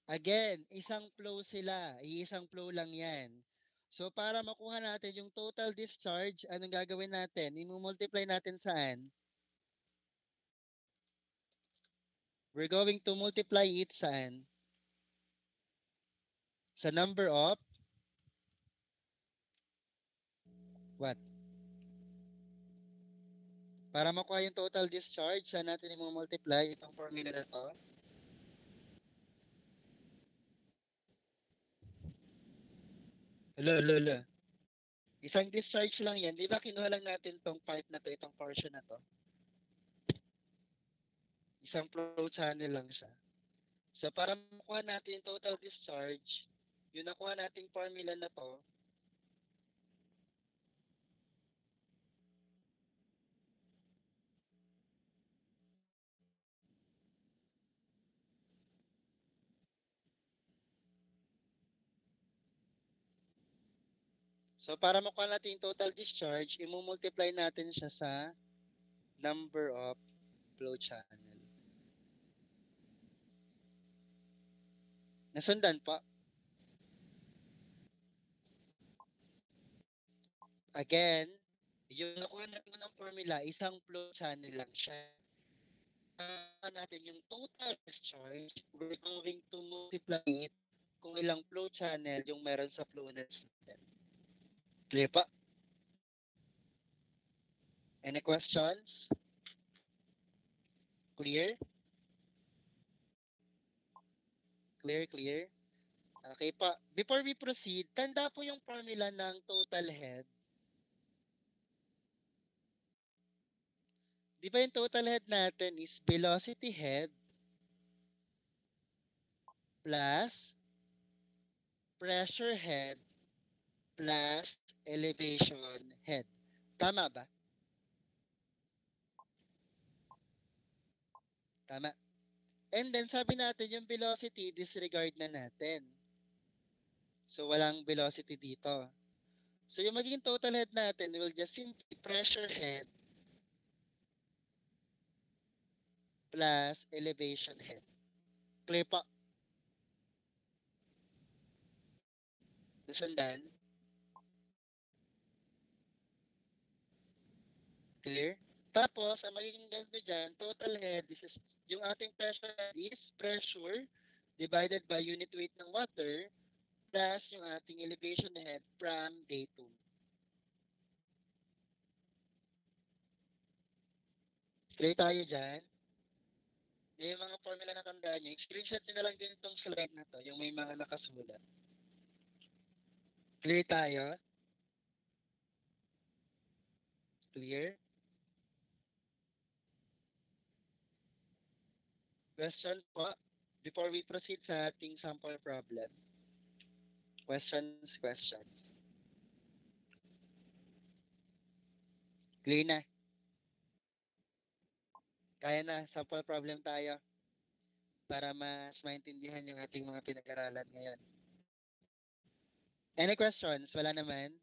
Again, isang flow sila. Iisang flow lang yan. So, para makuha natin yung total discharge, anong gagawin natin? I-multiply natin saan? We're going to multiply it saan? Sa number of what? Para makuha yung total discharge, saan natin i-multiply itong formula na to? Hello. Isang discharge lang yan. Di ba kinuha lang natin tong part na to, itong portion na to? Isang flow channel lang siya. So, para makuha natin yung total discharge, yung nakuha nating formula na to, so para makuha natin yung total discharge, i-multiply natin siya sa number of flow channel. Nasundan po? Again, yung nakuha natin ng formula, isang flow channel lang siya. Natin yung total discharge, we're going to multiply it kung ilang flow channel yung meron sa flow nets natin. Clear pa? Any questions? Clear? Clear? Okay pa. Before we proceed, tanda po yung formula ng total head. Di ba yung total head natin is velocity head plus pressure head plus elevation head. Tama ba? Tama. And then sabi natin yung velocity, disregard na natin. So walang velocity dito. So yung magiging total head natin will just simply pressure head plus elevation head. Clear po? Nasundan? Clear? Tapos, ang magiging ganito dyan, total head, this is, yung ating pressure head is pressure divided by unit weight ng water plus yung ating elevation head from datum. Clear tayo dyan? Yung mga formula na tandaan nyo, screenshot nyo na lang din itong slide na to, yung may mga nakasulat. Clear tayo? Clear? Question po, before we proceed sa ating sample problem. Questions. Clear na. Kaya na, sample problem tayo para mas maintindihan yung ating mga pinag-aralan ngayon. Any questions? Wala naman?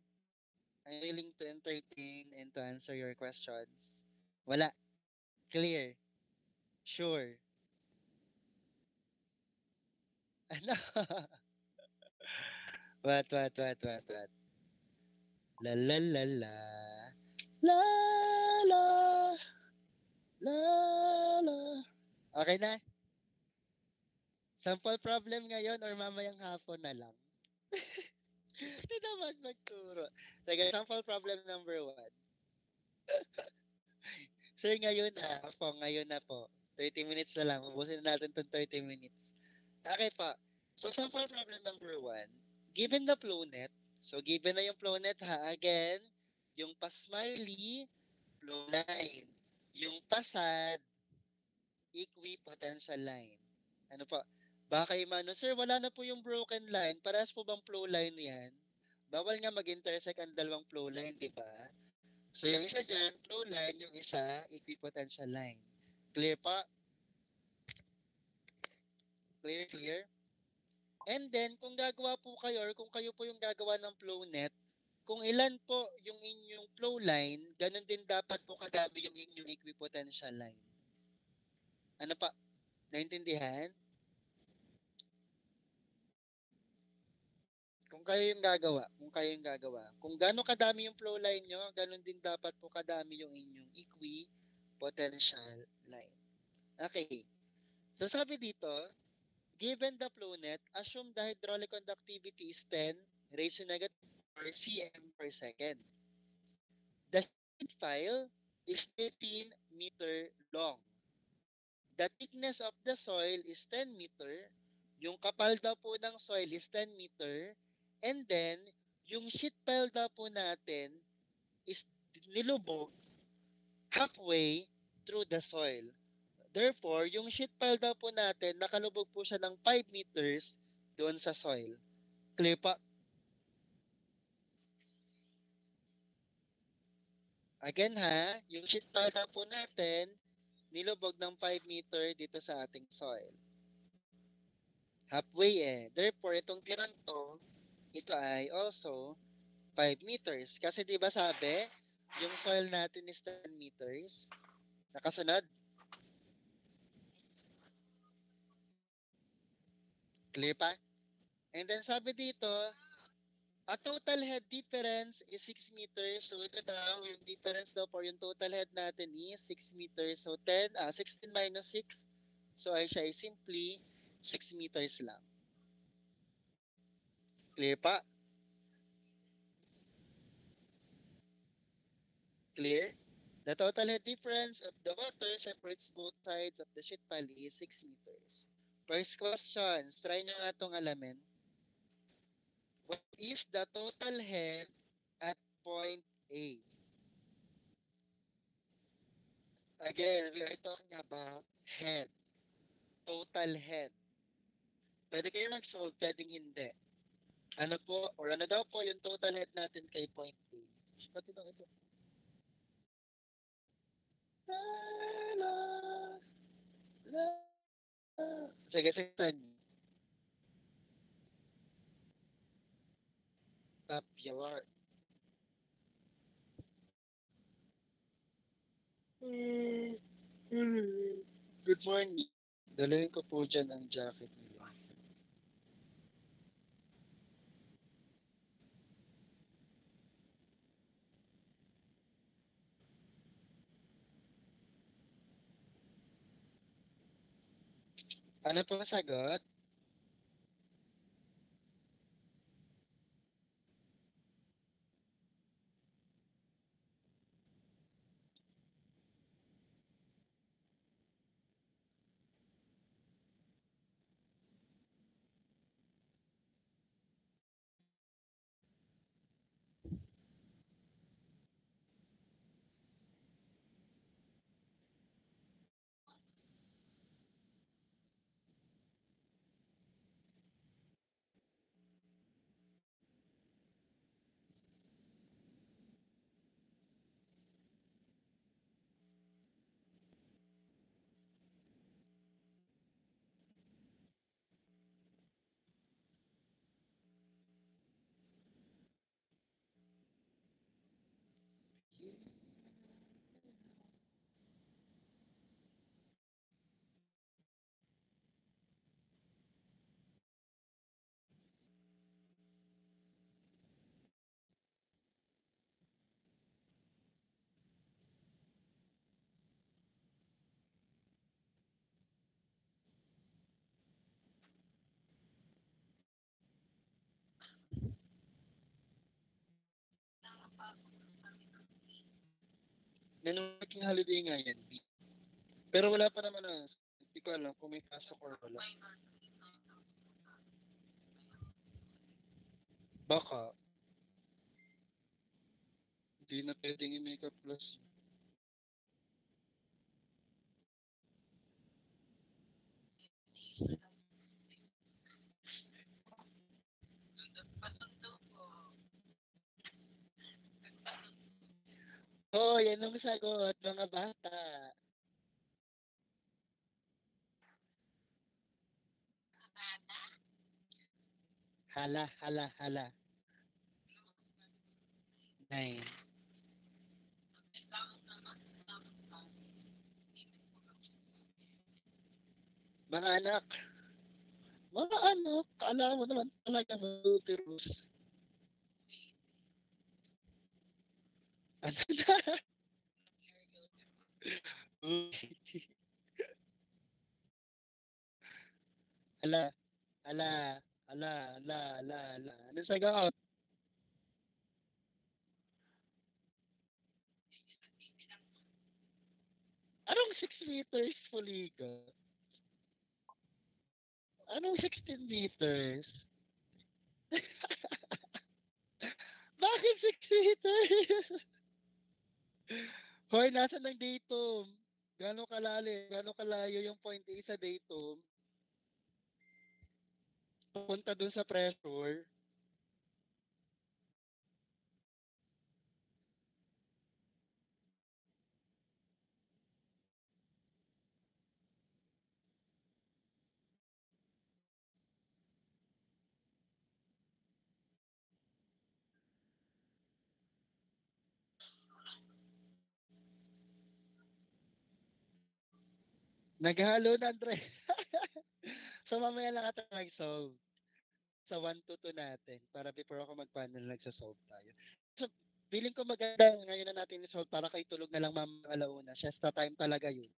I'm willing to entertain and to answer your questions. Wala. Clear. Sure. Ano? What? La la la la. La la la la. Okay na? Sample problem ngayon or mamayang hapon na lang? Hindi naman magturo. Sige, sample problem number 1. Sir, ngayon na po. 30 minutes na lang. Ubusin na natin itong 30 minutes. Okay pa. So, sample problem number 1. Given the flow net, so given na yung flow net ha, again, yung pa-smiley, flow line. Yung pa-sad, equipotential line. Ano pa? Baka imano, sir, wala na po yung broken line. Parehas po bang flow line yan? Bawal nga mag-intersect ang dalawang flow line, di ba? So, yung isa dyan, flow line, yung isa, equipotential line. Clear pa? Clear? And then, kung gagawa po kayo or kung kayo po yung gagawa ng flow net, kung ilan po yung inyong flow line, ganun din dapat po kadami yung inyong equipotential line. Ano pa? Naintindihan? Kung kayo yung gagawa. Kung gaano kadami yung flow line nyo, ganun din dapat po kadami yung inyong equipotential line. Okay. So sabi dito, given the flow net, assume the hydraulic conductivity is 10 raised to negative 4 cm per second. The sheet pile is 13 meter long. The thickness of the soil is 10 meter. Yung kapal daw po ng soil is 10 meter. And then, yung sheet pile daw po natin is nilubog halfway through the soil. Therefore, yung sheet pile daw po natin, nakalubog po siya ng 5 meters doon sa soil. Clear pa? Again ha, yung sheet pile daw po natin, nilubog ng 5 meter dito sa ating soil. Halfway Therefore, itong tirang to, ito ay also 5 meters. Kasi di ba sabi, yung soil natin is 10 meters. Nakasunod? Clear pa? And then sabi dito, a total head difference is 6 meters. So ito daw, yung difference daw for yung total head natin is 6 meters. So 16 minus 6. So ay siya ay simply 6 meters lang. Clear pa? Clear? The total head difference of the water separates both sides of the sheet pile is 6 meters. First question, try nyo nga itong alamin. What is the total head at point A? Again, we are talking about head. Total head. Pwede kayo mag-solve, pwedeng hindi. Ano po, or ano daw po yung total head natin kay point A? Pati daw ito. Sige, sige. Tap your. Good morning. Dalawin ko po dyan ang jacket niyo. Ano po sagot? Naging holiday nga yan. Pero wala pa naman na. Hindi ko alam kung may pasok or wala. Baka. Hindi na pwedeng i-makeup plus. Oh, yan ang sagot, mga bata. Hala, hala, hala. 9. Mga anak, mga anak, alam mo naman talaga matutirus. Ano na? Ala, ala, ala, ala, ala, ala. Ano sagot? Anong 6 meters, Puliga? Anong 16 meters? Bakit 6 meters? Hoy, nasa ng datum? Gano'ng kalalim? Gano'ng kalayo yung point A sa datum? Punta dun sa pressure. Naghalo na, Andre. So, mamaya lang ata mag-solve. Sa 1 to 2 natin. Para before ako mag-panel, nagsasolve tayo. So, feeling ko maganda ngayon na natin i-solve para kay tulog na lang mamang alauna. Siesta time talaga yun.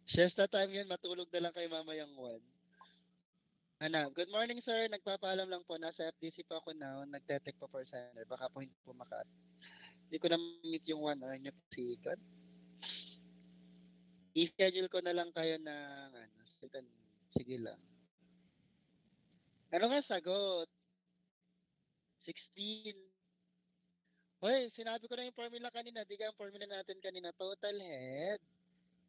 Siesta time yun, matulog na lang kayo mamayang 1. Ano, good morning sir. Nagpapaalam lang po. Nasa FDC po ako now. Nagtetek po for center. Baka po hindi po Hindi ko na meet yung 1 hour niyo po si God. I-schedule ko na lang kayo ng ano. Sige lang. Ano nga sagot? 16. Hoy, sinabi ko na yung formula kanina. Di ka ang formula natin kanina. Total head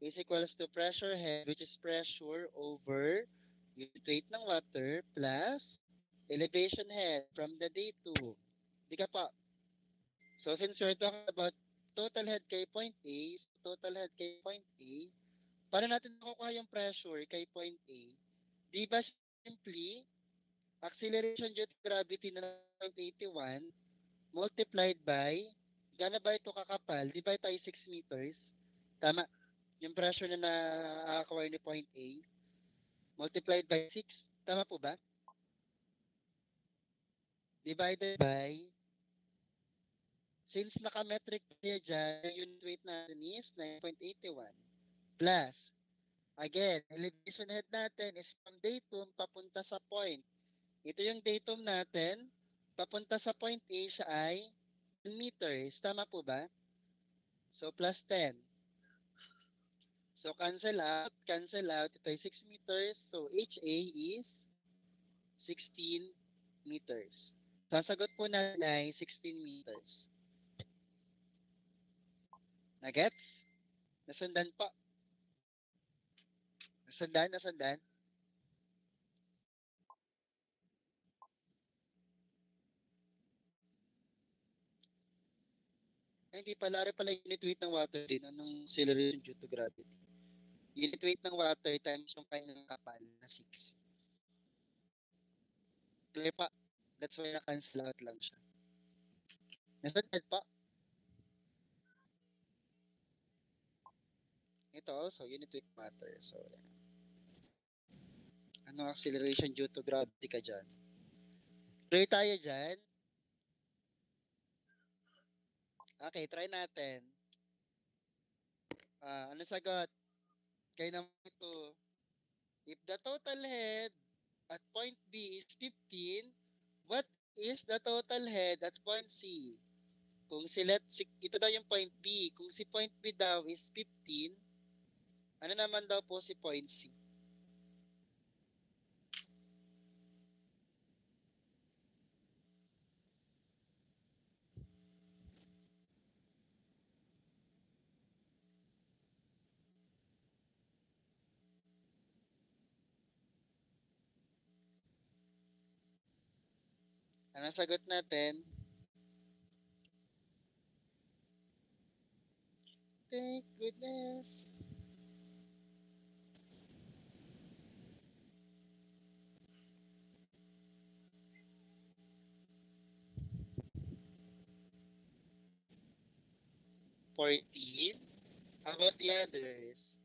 is equals to pressure head, which is pressure over unit weight ng water plus elevation head from the datum. Di ka pa. So, since we're talking about total head kay point A, total head kay point A, paano natin makukuha yung pressure kay point A? Di ba simply, acceleration due to gravity na 0.81 multiplied by, gana ba ito kakapal? Di ba tayo 6 meters? Tama. Yung pressure na na-acquire ni point A, multiplied by 6. Tama po ba? Divided by, since naka-metric tayo dyan, yung unit weight natin is 9.81. Plus, again, elevation head natin is from datum papunta sa point. Ito yung datum natin, papunta sa point A siya ay 10 meters. Tama po ba? So, plus 10. So, cancel out. Ito ay 6 meters. So, HA is 16 meters. Sasagot po natin ay 16 meters. Nagets? Nasundan po. Nasundan? Ay, hindi pala. Ari pala unit weight ng water din. Anong acceleration due to gravity? Unit weight ng water times yung kanyang kapal na 6. Clear pa. That's why na-cancel out lang siya. Nasundan po. Ito also, unit weight matter. So, yan. Anong acceleration due to gravity ka dyan? Clear tayo dyan? Okay, try natin. Ano sagot? Kaya naman ito. If the total head at point B is 15, what is the total head at point C? kung ito daw yung point B. Kung si point B daw is 15, ano naman daw po si point C? Ano sagot natin? Thank goodness. $14. How about the others?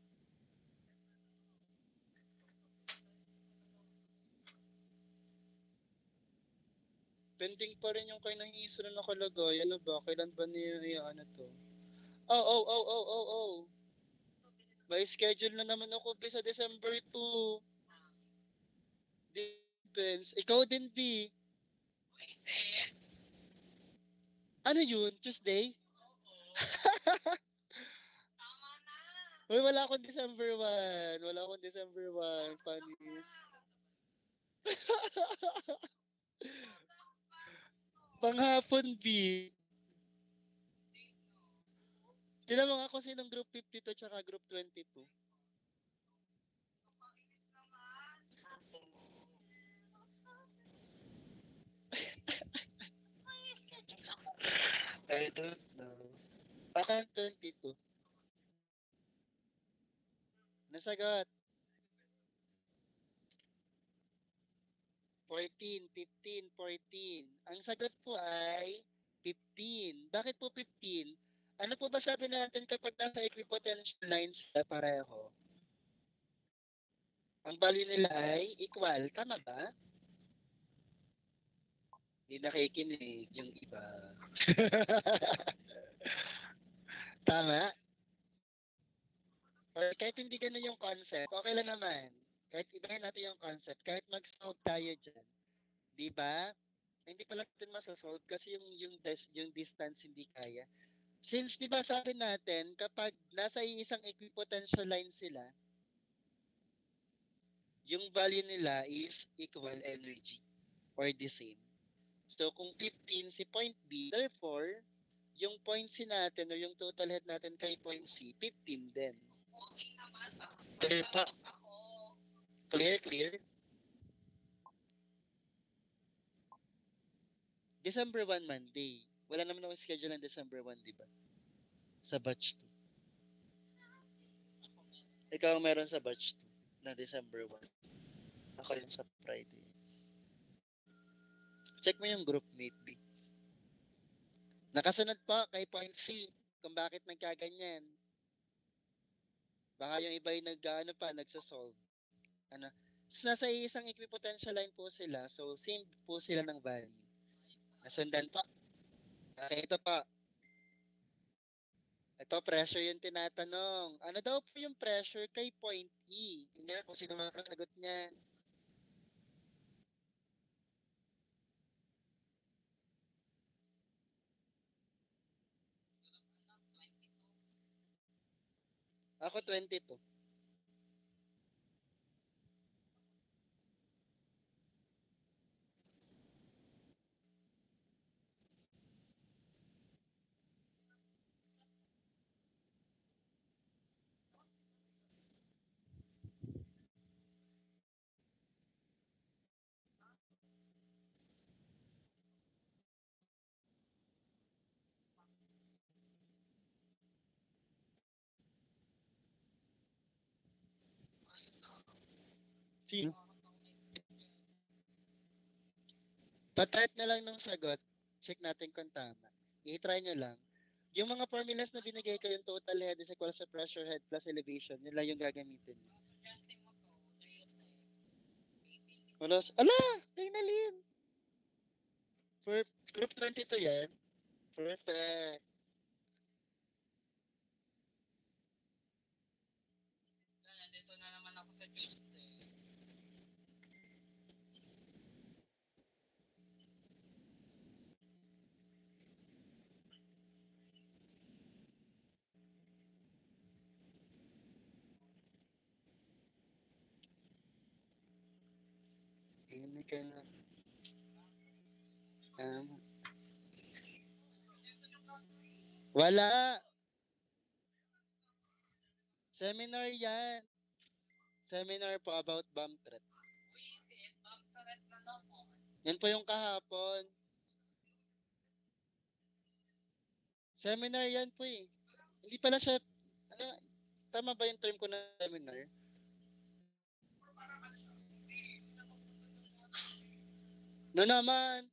Pending pa rin yung kay Nahiso na nakalagay. Ano ba? Kailan ba niya ano to? Oh. May schedule na naman ako sa December 2. Depends. Ikaw din, B. Ano yun? Tuesday? Uy, wala akong December 1. Wala akong December 1. Funnies. Panghapon, B. Tinan mo nga kung sinong group 52 tsaka group 22. I don't know. Baka 22. Nasagot. 14, 15, 14. Ang sagot po ay 15. Bakit po 15? Ano po ba sabi natin kapag nasa equipotential lines na pareho? Ang value nila ay equal. Tama ba? Hindi nakikinig yung iba. Tama? Or kahit hindi ganun yung concept, okay lang naman. Kahit ibahin natin yung concept, kahit mag-solve tayo dyan. Di ba? Hindi pala natin masasolve kasi yung distance hindi kaya. Since, di ba sabi natin, kapag nasa isang equipotential line sila, yung value nila is equal energy or the same. So, kung 15 si point B, therefore, yung point C natin or yung total head natin kay point C, 15 din. Clear pa? Clear? December 1, Monday. Wala naman akong schedule ng December 1, di ba? Sa batch 2. Ikaw meron sa batch 2 na December 1. Ako yun sa Friday. Check mo yung group mate, B. Nakasunod pa kay point C kung bakit nagkaganyan. Baka yung iba yung nagsosolve. Ano? Nasa isang equipotential line po sila, so same po sila ng value. Nasundan pa. Okay, ito pa. Ito, pressure yung tinatanong. Ano daw po yung pressure kay point E? Hindi na kung sino makasagot niyan. Ako 22. Sino? Pa-type na lang ng sagot. Check natin kung tama. I-try nyo lang. Yung mga formulas na binigay ko, yung total head is equal sa pressure head plus elevation, yun lang yung gagamitin. Ala! Tingnan. For group 22 yan. Perfect. Nandito na naman ako sa Tuesday. Hindi ka na. Wala. Seminar yan. Seminar po about bomb threat. Yan po yung kahapon. Seminar yan po eh. Hindi pala siya, ano, tama ba yung term ko na seminar? No naman.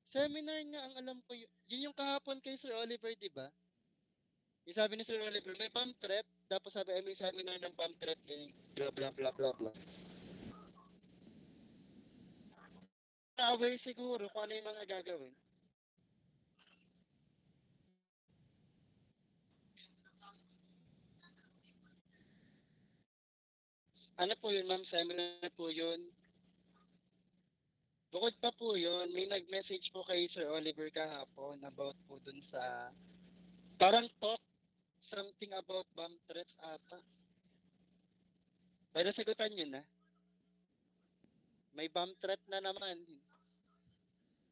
Seminar nga ang alam ko. Yun yung kahapon kay Sir Oliver, di ba? Yung sabi ni Sir Oliver, may bomb threat. Tapos sabi, may seminar ng bomb threat. Blah, blah, blah, blah, blah. Aware siguro kung ano yung mga gagawin. Ano po yun, ma'am? Seminar po yun. Bukod pa po yun, may nag-message po kay Sir Oliver kahapon about po dun sa parang talk something about bomb threats ata. Pero sagutan nyo na. May bomb threat na naman.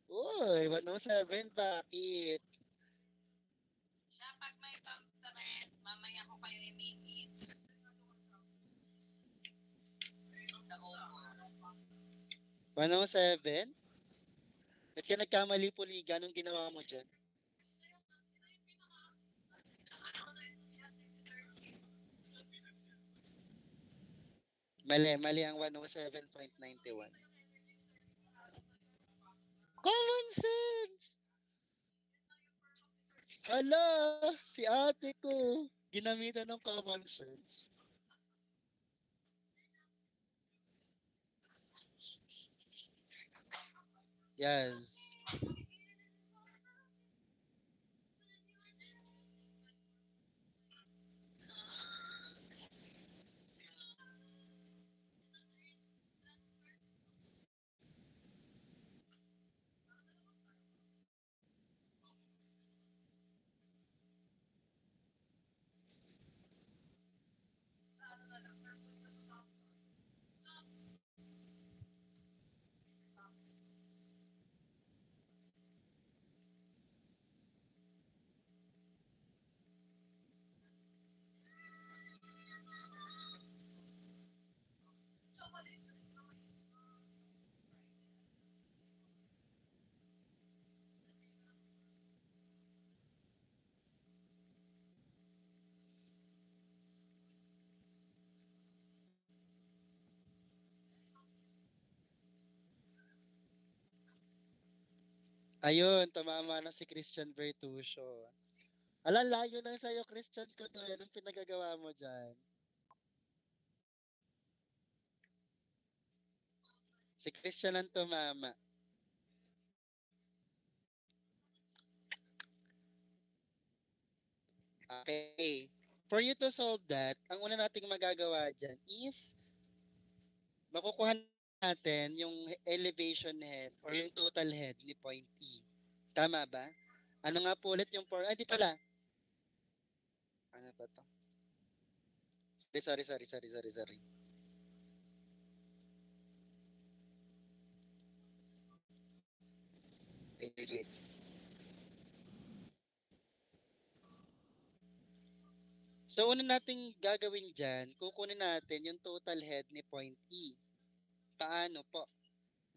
Uy, 107, bakit? Siya, pag may bomb threat, mamaya ko kayo i-meet. Sa Opo. 107? Ba't ka nagkamali po, Liga, nung ginawa mo dyan? Mali ang 107.91. Common sense! Ala, si ate ko. Ginamitan ng common sense. Yes. Ayun, tumama na si Christian Bertuccio. Ala, layo lang sa'yo, Christian ko to. Anong pinagagawa mo dyan? Si Christian ang tumama. Okay. For you to solve that, ang una nating magagawa dyan is makukuha natin yung elevation head or yung total head ni point E. Tama ba? Ano nga po ulit yung di pala. Ano ba to? Sorry. Wait. So, una nating gagawin dyan, kukunin natin yung total head ni point E. Paano po?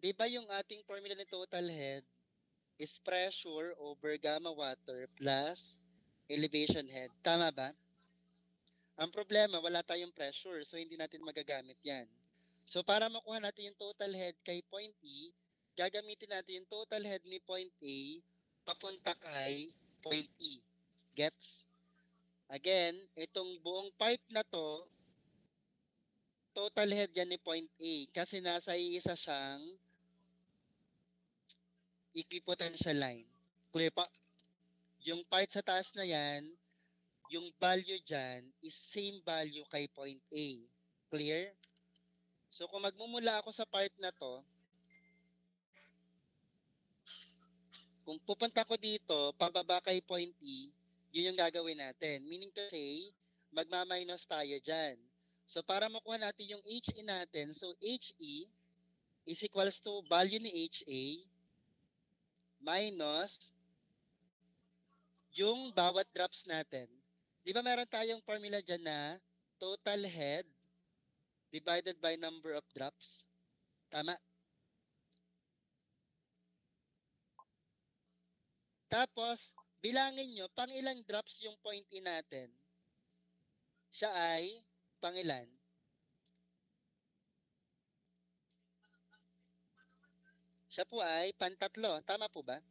Di ba yung ating formula ni total head is pressure over gamma water plus elevation head. Tama ba? Ang problema, wala tayong pressure, so hindi natin magagamit yan. So, para makuha natin yung total head kay point E, gagamitin natin yung total head ni point A papunta kay point E. Gets? Again, itong buong part na to, total head yan ni point A kasi nasa isa siyang equipotential line. Clear pa? Yung part sa taas na yan, yung value dyan is same value kay point A. Clear? So kung magmumula ako sa part na to, kung pupunta ko dito, pababa kay point E, yun yung gagawin natin. Meaning to say, magma-minus tayo dyan. So, para makuha natin yung HE natin, so HE is equals to value ni HA minus yung bawat drops natin. Di ba meron tayong formula dyan na total head divided by number of drops? Tama? Tapos, bilangin nyo, pang ilang drops yung point E natin? Siya ay pang ilan? Siya po ay pantatlo. Tama po ba?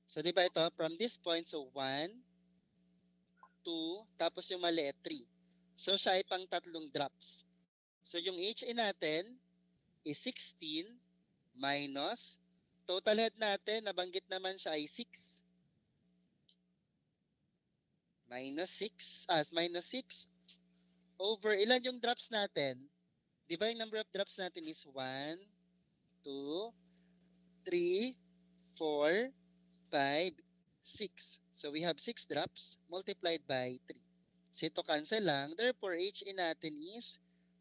So, di ba ito? From this point, so 1, 2, tapos yung maliit, 3. So, siya ay pang tatlong drops. So, yung HA natin is 16 minus total head natin, nabanggit naman siya ay 6. Minus 6 over ilan yung drops natin? Di ba yung number of drops natin is 1, 2, 3, 4, 5, 6. So we have 6 drops multiplied by 3. So ito cancel lang. Therefore, HA natin is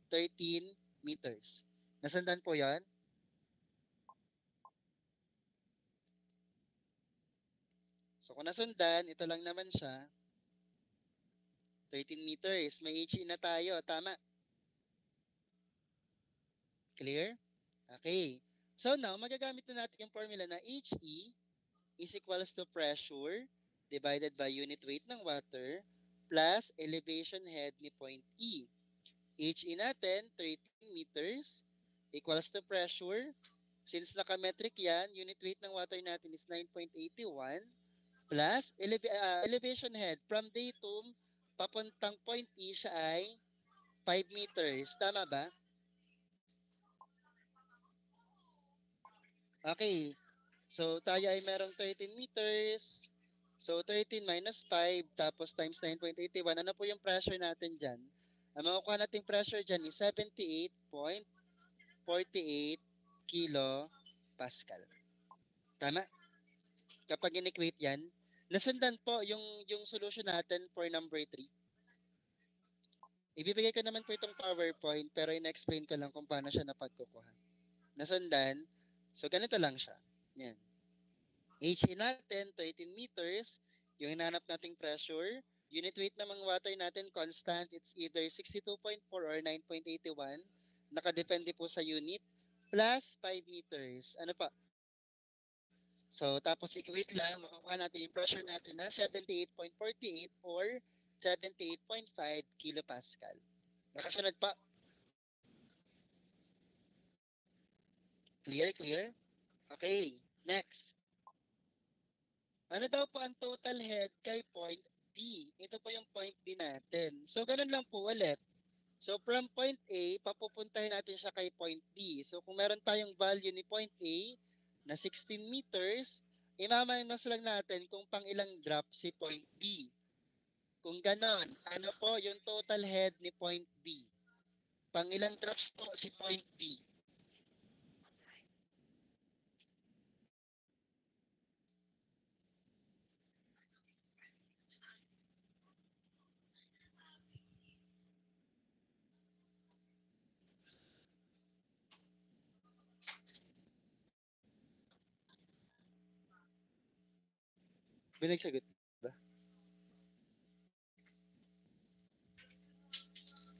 13 meters. Nasundan po yan? So kung nasundan, ito lang naman siya. 13 meters. May HE na tayo. Tama? Clear? Okay. So now, magagamit na natin yung formula na HE is equals to pressure divided by unit weight ng water plus elevation head ni point E. HE natin, 13 meters equals to pressure. Since naka-metric yan, unit weight ng water natin is 9.81 plus elevation head from datum papuntang point E siya ay 5 meters. Tama ba? Okay. So, tayo ay merong 13 meters. So, 13 minus 5 tapos times 9.81. Ano po yung pressure natin dyan? Ang makukuha natin pressure dyan is 78.48 kilo Pascal. Tama? Kapag in-equate yan, nasundan po yung solution natin for number 3. Ibibigay ko naman po itong PowerPoint pero in-explain ko lang kung paano siya napagkukuha. Nasundan, so ganito lang siya. Yan. HE natin, 13 meters. Yung hinanap nating pressure. Unit weight ng mga water natin, constant. It's either 62.4 or 9.81. Nakadepende po sa unit. Plus 5 meters. Ano pa? So, tapos equate lang, makukuha natin yung pressure natin na 78.48 or 78.5 kilopascal. Nakasunod pa? Clear? Okay, next. Ano daw po ang total head kay point D? Ito po yung point D natin. So, ganun lang po ulit. So, from point A, papupuntahin natin siya kay point D. So, kung meron tayong value ni point A na 16 meters, imaminus lang natin kung pang ilang drop si point D. Kung ganon, ano po yung total head ni point D? Pang ilang drops po si point D? Binagsagot ba?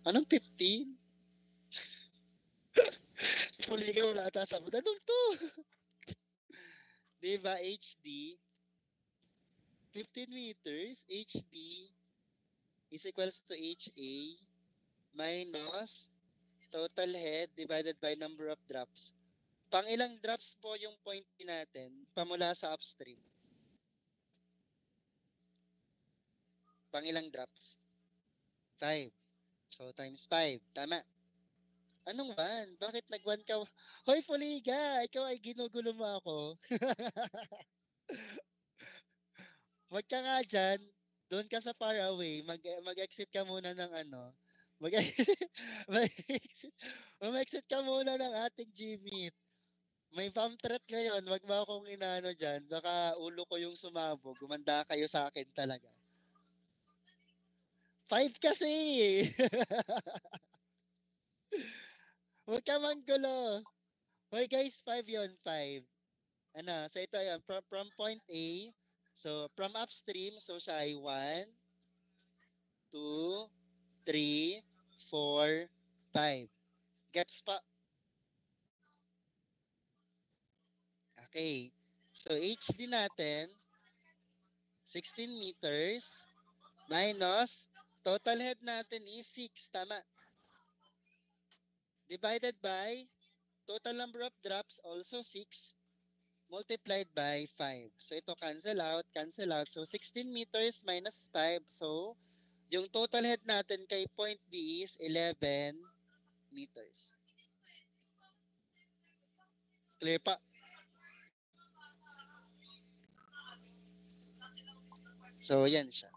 Anong 15? Huli ka wala ata sa mga. Anong to? Diba HD? 15 meters, HD is equals to HA minus total head divided by number of drops. Pang ilang drops po yung point natin pamula sa upstream? Pang ilang drops? 5. So, times 5. Tama. Anong 1? Bakit nag-1 ka? Hoy, Fuliga! Ikaw ay ginugulo mo ako. Wag ka nga dyan. Doon ka sa far away. Mag-exit ka muna ng ano. Mag-exit, mag-exit ka muna ng ating G-Meet. May bomb threat ngayon. Wag mo akong inaano dyan. Baka ulo ko yung sumabog. Gumanda kayo sa akin talaga. 5 kasi. Huwag ka manggulo. Okay guys, 5 yon 5. Ano, so ito yun, from point A, so from upstream, so siya ay 1, 2, 3, 4, 5. Gets pa? Okay. So HD natin, 16 meters minus total head natin is 6. Tama. Divided by total number of drops, also 6, multiplied by 5. So ito cancel out, cancel out. So 16 meters minus 5. So yung total head natin kay point D is 11 meters. Clear pa? So yan siya.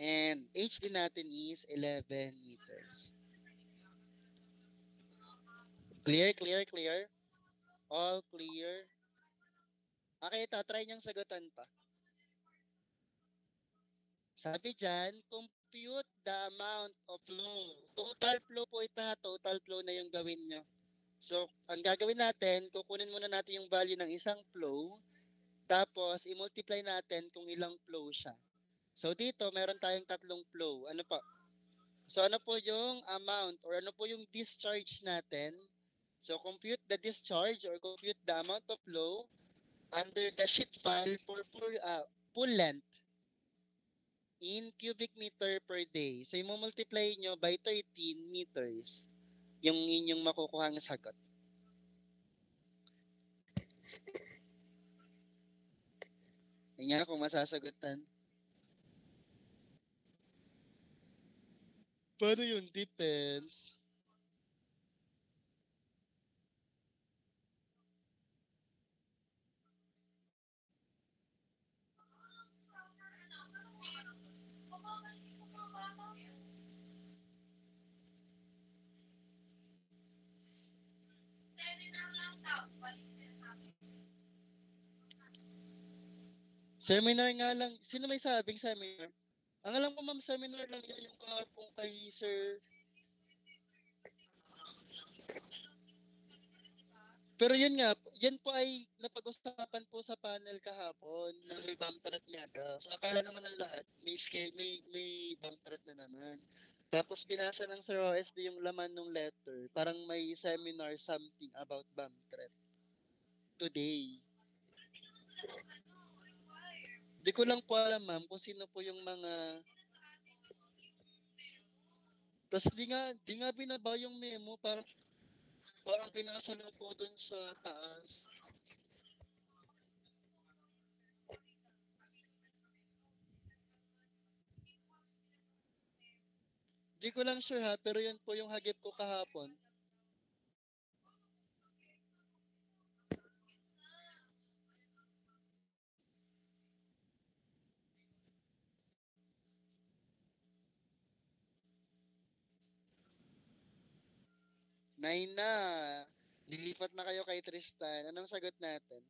And HD natin is 11 meters. Clear, clear, clear? All clear? Okay, ito, try niyong sagutan pa. Sabi dyan, compute the amount of flow. Total flow po ito, total flow na yung gawin nyo. So, ang gagawin natin, kukunin muna natin yung value ng isang flow, tapos i-multiply natin kung ilang flow siya. So, dito, meron tayong tatlong flow. Ano po? So, ano po yung amount or ano po yung discharge natin? So, compute the discharge or compute the amount of flow under the sheet file for full length in cubic meter per day. So, i-multiply nyo by 13 meters yung inyong makukuhang sagot. Yan nga kung masasagutan. Paano yun? Depends. Seminar nga lang. Sino may sabing seminar? Ang alam ko, ma'am, seminar lang yan yung kahapon kay Sir. Pero yun nga, yan po ay napag-usapan po sa panel kahapon na may bomb threat nga daw. So akala naman ng lahat, may scale, may bomb threat na naman. Tapos binasa ng Sir OSD yung laman ng letter. Parang may seminar something about bomb threat today. Di ko lang po alam, ma'am, kung sino po yung mga... Tapos di nga binaba yung memo, parang pinasa lang po dun sa taas. Di ko lang sure ha, pero yun po yung hagip ko kahapon. Nine na. Lilipat na kayo kay Tristan. Anong sagot natin?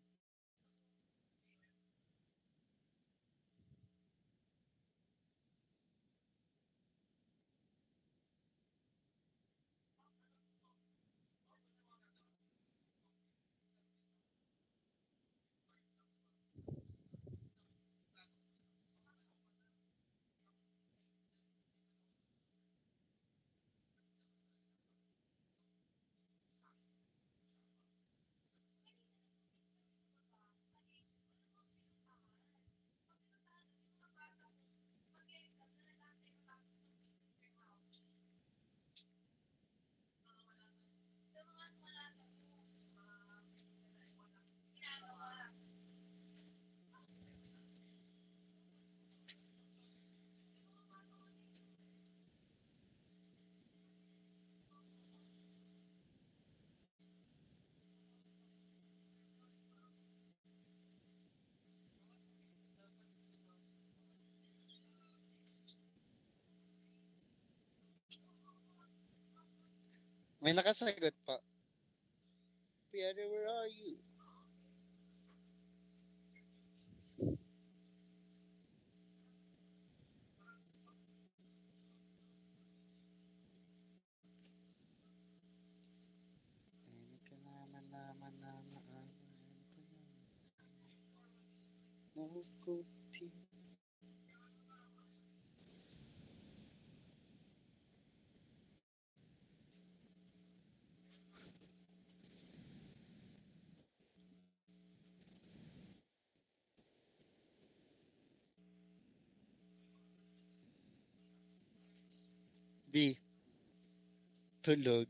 May nakasagot pa. Pierre, where are you? Kuti. B. Tulog.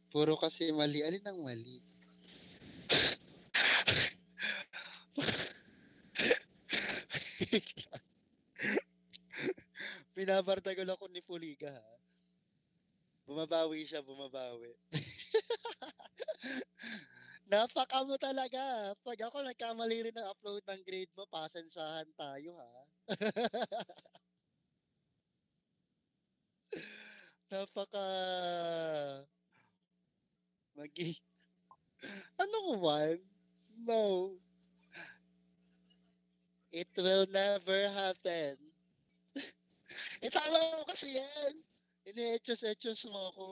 Puro kasi mali. Alin ang mali? Binabartagol ako ni Puliga, ha? Bumabawi siya, bumabawi. Napaka mo talaga. Pag ako nagkamali rin ng upload ng grade mo, pasensyahan tayo, ha? Napaka... Magi... Anong one? No. It will never happen. Tama mo kasi yan. Ini-etchos-etchos mo ako.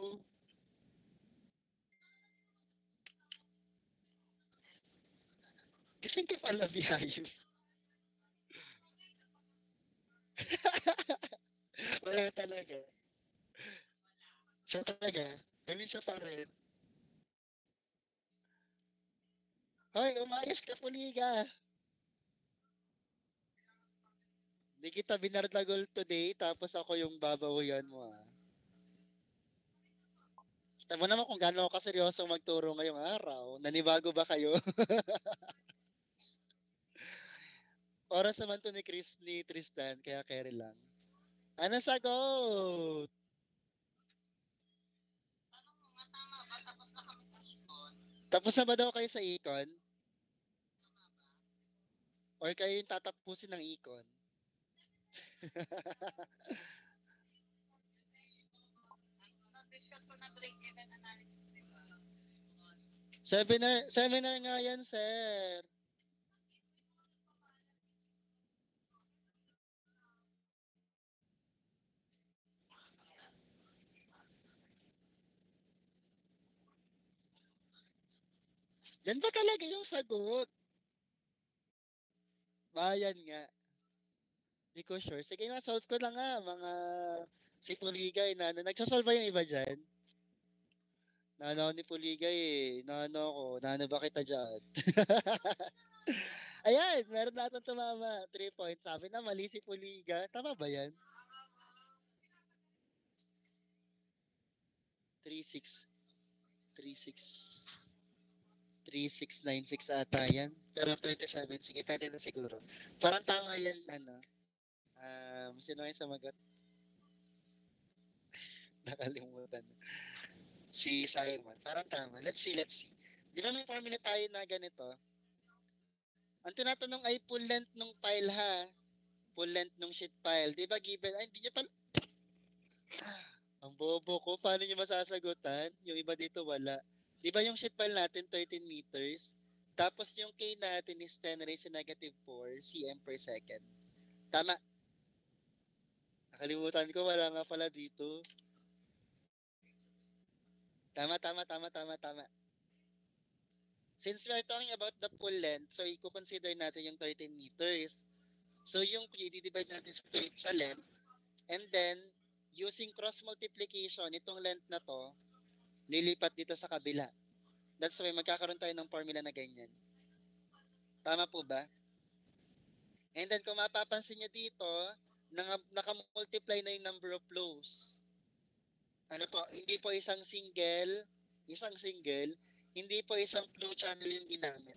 Gising ka pala, bihayo. Wala talaga. Siya talaga. I mean, siya pa rin. Hoy, umayos ka, Puliga. Hindi kita binardagol today, tapos ako yung babawian mo, ha? Kita mo naman kung gaano ako kaseryoso magturo ngayong araw. Nanibago ba kayo? Oras naman to ni Tristan, kaya carry lang. Ano sagot? Tanong mo nga, tama ba? Tapos na kami sa ikon. Tapos na ba daw kayo sa econ? Tama ba? Or kayo yung tatapusin ng econ? Na-discuss ko na break-even analysis, di ba? Seminar nga yan, sir. Yan ba talaga yung sagot? Bayan nga. Hindi ko sure. Sige na, solve ko na nga, mga si Puligay na ano. Nagsasolve ba yung iba dyan? Nano ako ni Puligay eh. Nano ba kita dyan? Ayan, meron natin tumama. 3 points. Sabi na, mali si Puliga. Tama ba yan? 3-6. 3-6. 3696 ata yan. Pero 37, sige, pwede na siguro. Parang tama yan, ano. Sino yung sumagot? Nakalimutan. Si Simon. Parang tama. Let's see. Di ba may formula tayo na ganito? Ang tinatanong ay full length nung file, ha? Full length nung sheet file. Di ba given? Ay, hindi nyo pala. Ang bobo ko. Paano nyo masasagutan? Yung iba dito wala. Di ba yung sheet file natin 13 meters? Tapos yung K natin is 10 raised to negative 4 cm per second. Tama. Nakalimutan ko, wala nga pala dito. Tama. Since we are talking about the full length, so i-consider natin yung 13 meters. So yung i-divide natin sa length, and then, using cross multiplication, itong length na to, lilipat dito sa kabila. That's why magkakaroon tayo ng formula na ganyan. Tama po ba? And then kung mapapansin nyo dito, naka-multiply na yung number of flows. Ano po, hindi po isang single, hindi po isang flow channel yung ginamit.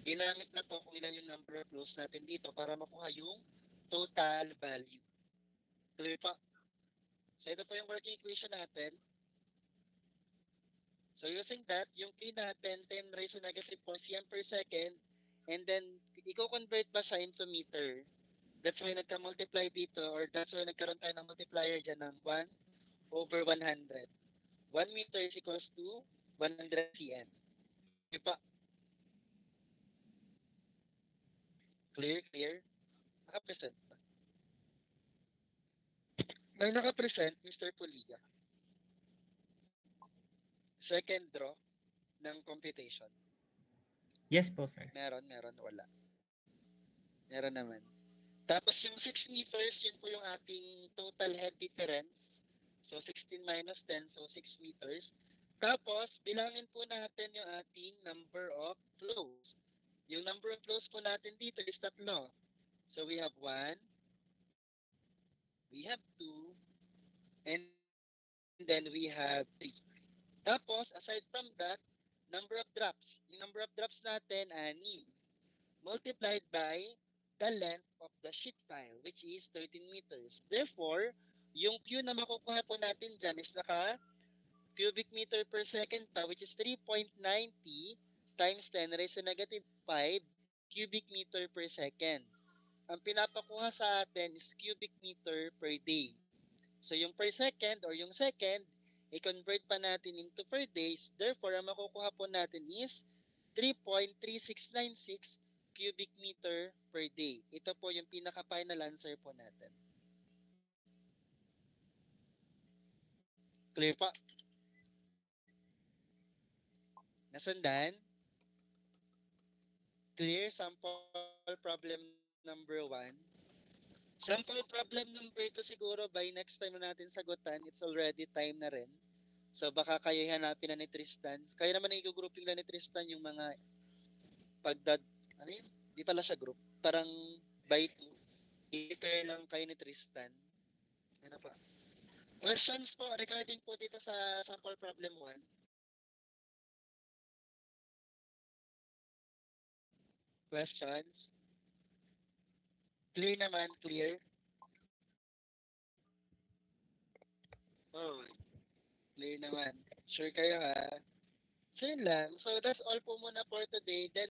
Ginamit na po kung ilan yung number of flows natin dito para makuha yung total value. Clear po? So ito po yung working equation natin. So using that, yung K natin, 10 raised to negative 4 cm per second, and then, i-convert ba siya into meter? That's why nagka-multiply dito, or that's why nagkaroon tayo ng multiplier dyan ng 1/100. 1 meter is equals to 100 cm. Okay pa? Clear? Naka-present ba? May naka-present, Mr. Puliga. Second draw ng computation. Yes po, sir. Meron, wala. Meron naman. Tapos yung 6 meters, yun po yung ating total head difference. So 16 minus 10, so 6 meters. Tapos, bilangin po natin yung ating number of flows. Yung number of flows po natin dito is tatlo. So we have 1, we have 2, and then we have 3. Tapos, aside from that, number of drops. Yung number of drops natin, 6. Multiplied by the length of the sheet pile, which is 13 meters. Therefore, yung Q na makukuha po natin dyan is naka cubic meter per second pa, which is 3.90 times 10 raised to negative 5 cubic meter per second. Ang pinapakuha sa atin is cubic meter per day. So yung per second or yung second, i-convert pa natin into per days. Therefore, ang makukuha po natin is 3.3696 cubic meter per day. Ito po yung pinaka-final answer po natin. Clear pa? Nasundan? Clear? Sample problem number 1. Sample problem number 2 siguro by next time na natin sagutan. It's already time na rin. So baka kayo hanapin na ni Tristan. Kayo naman ang i-grouping na ni Tristan yung mga ano yun? Di pala siya group. Parang by 2. I-pair lang kayo ni Tristan. Ano pa? Questions po regarding po dito sa sample problem 1. Questions? Clear naman, clear? Oh, clear naman. Sure kayo ha? So yun lang. So that's all po muna for today. Then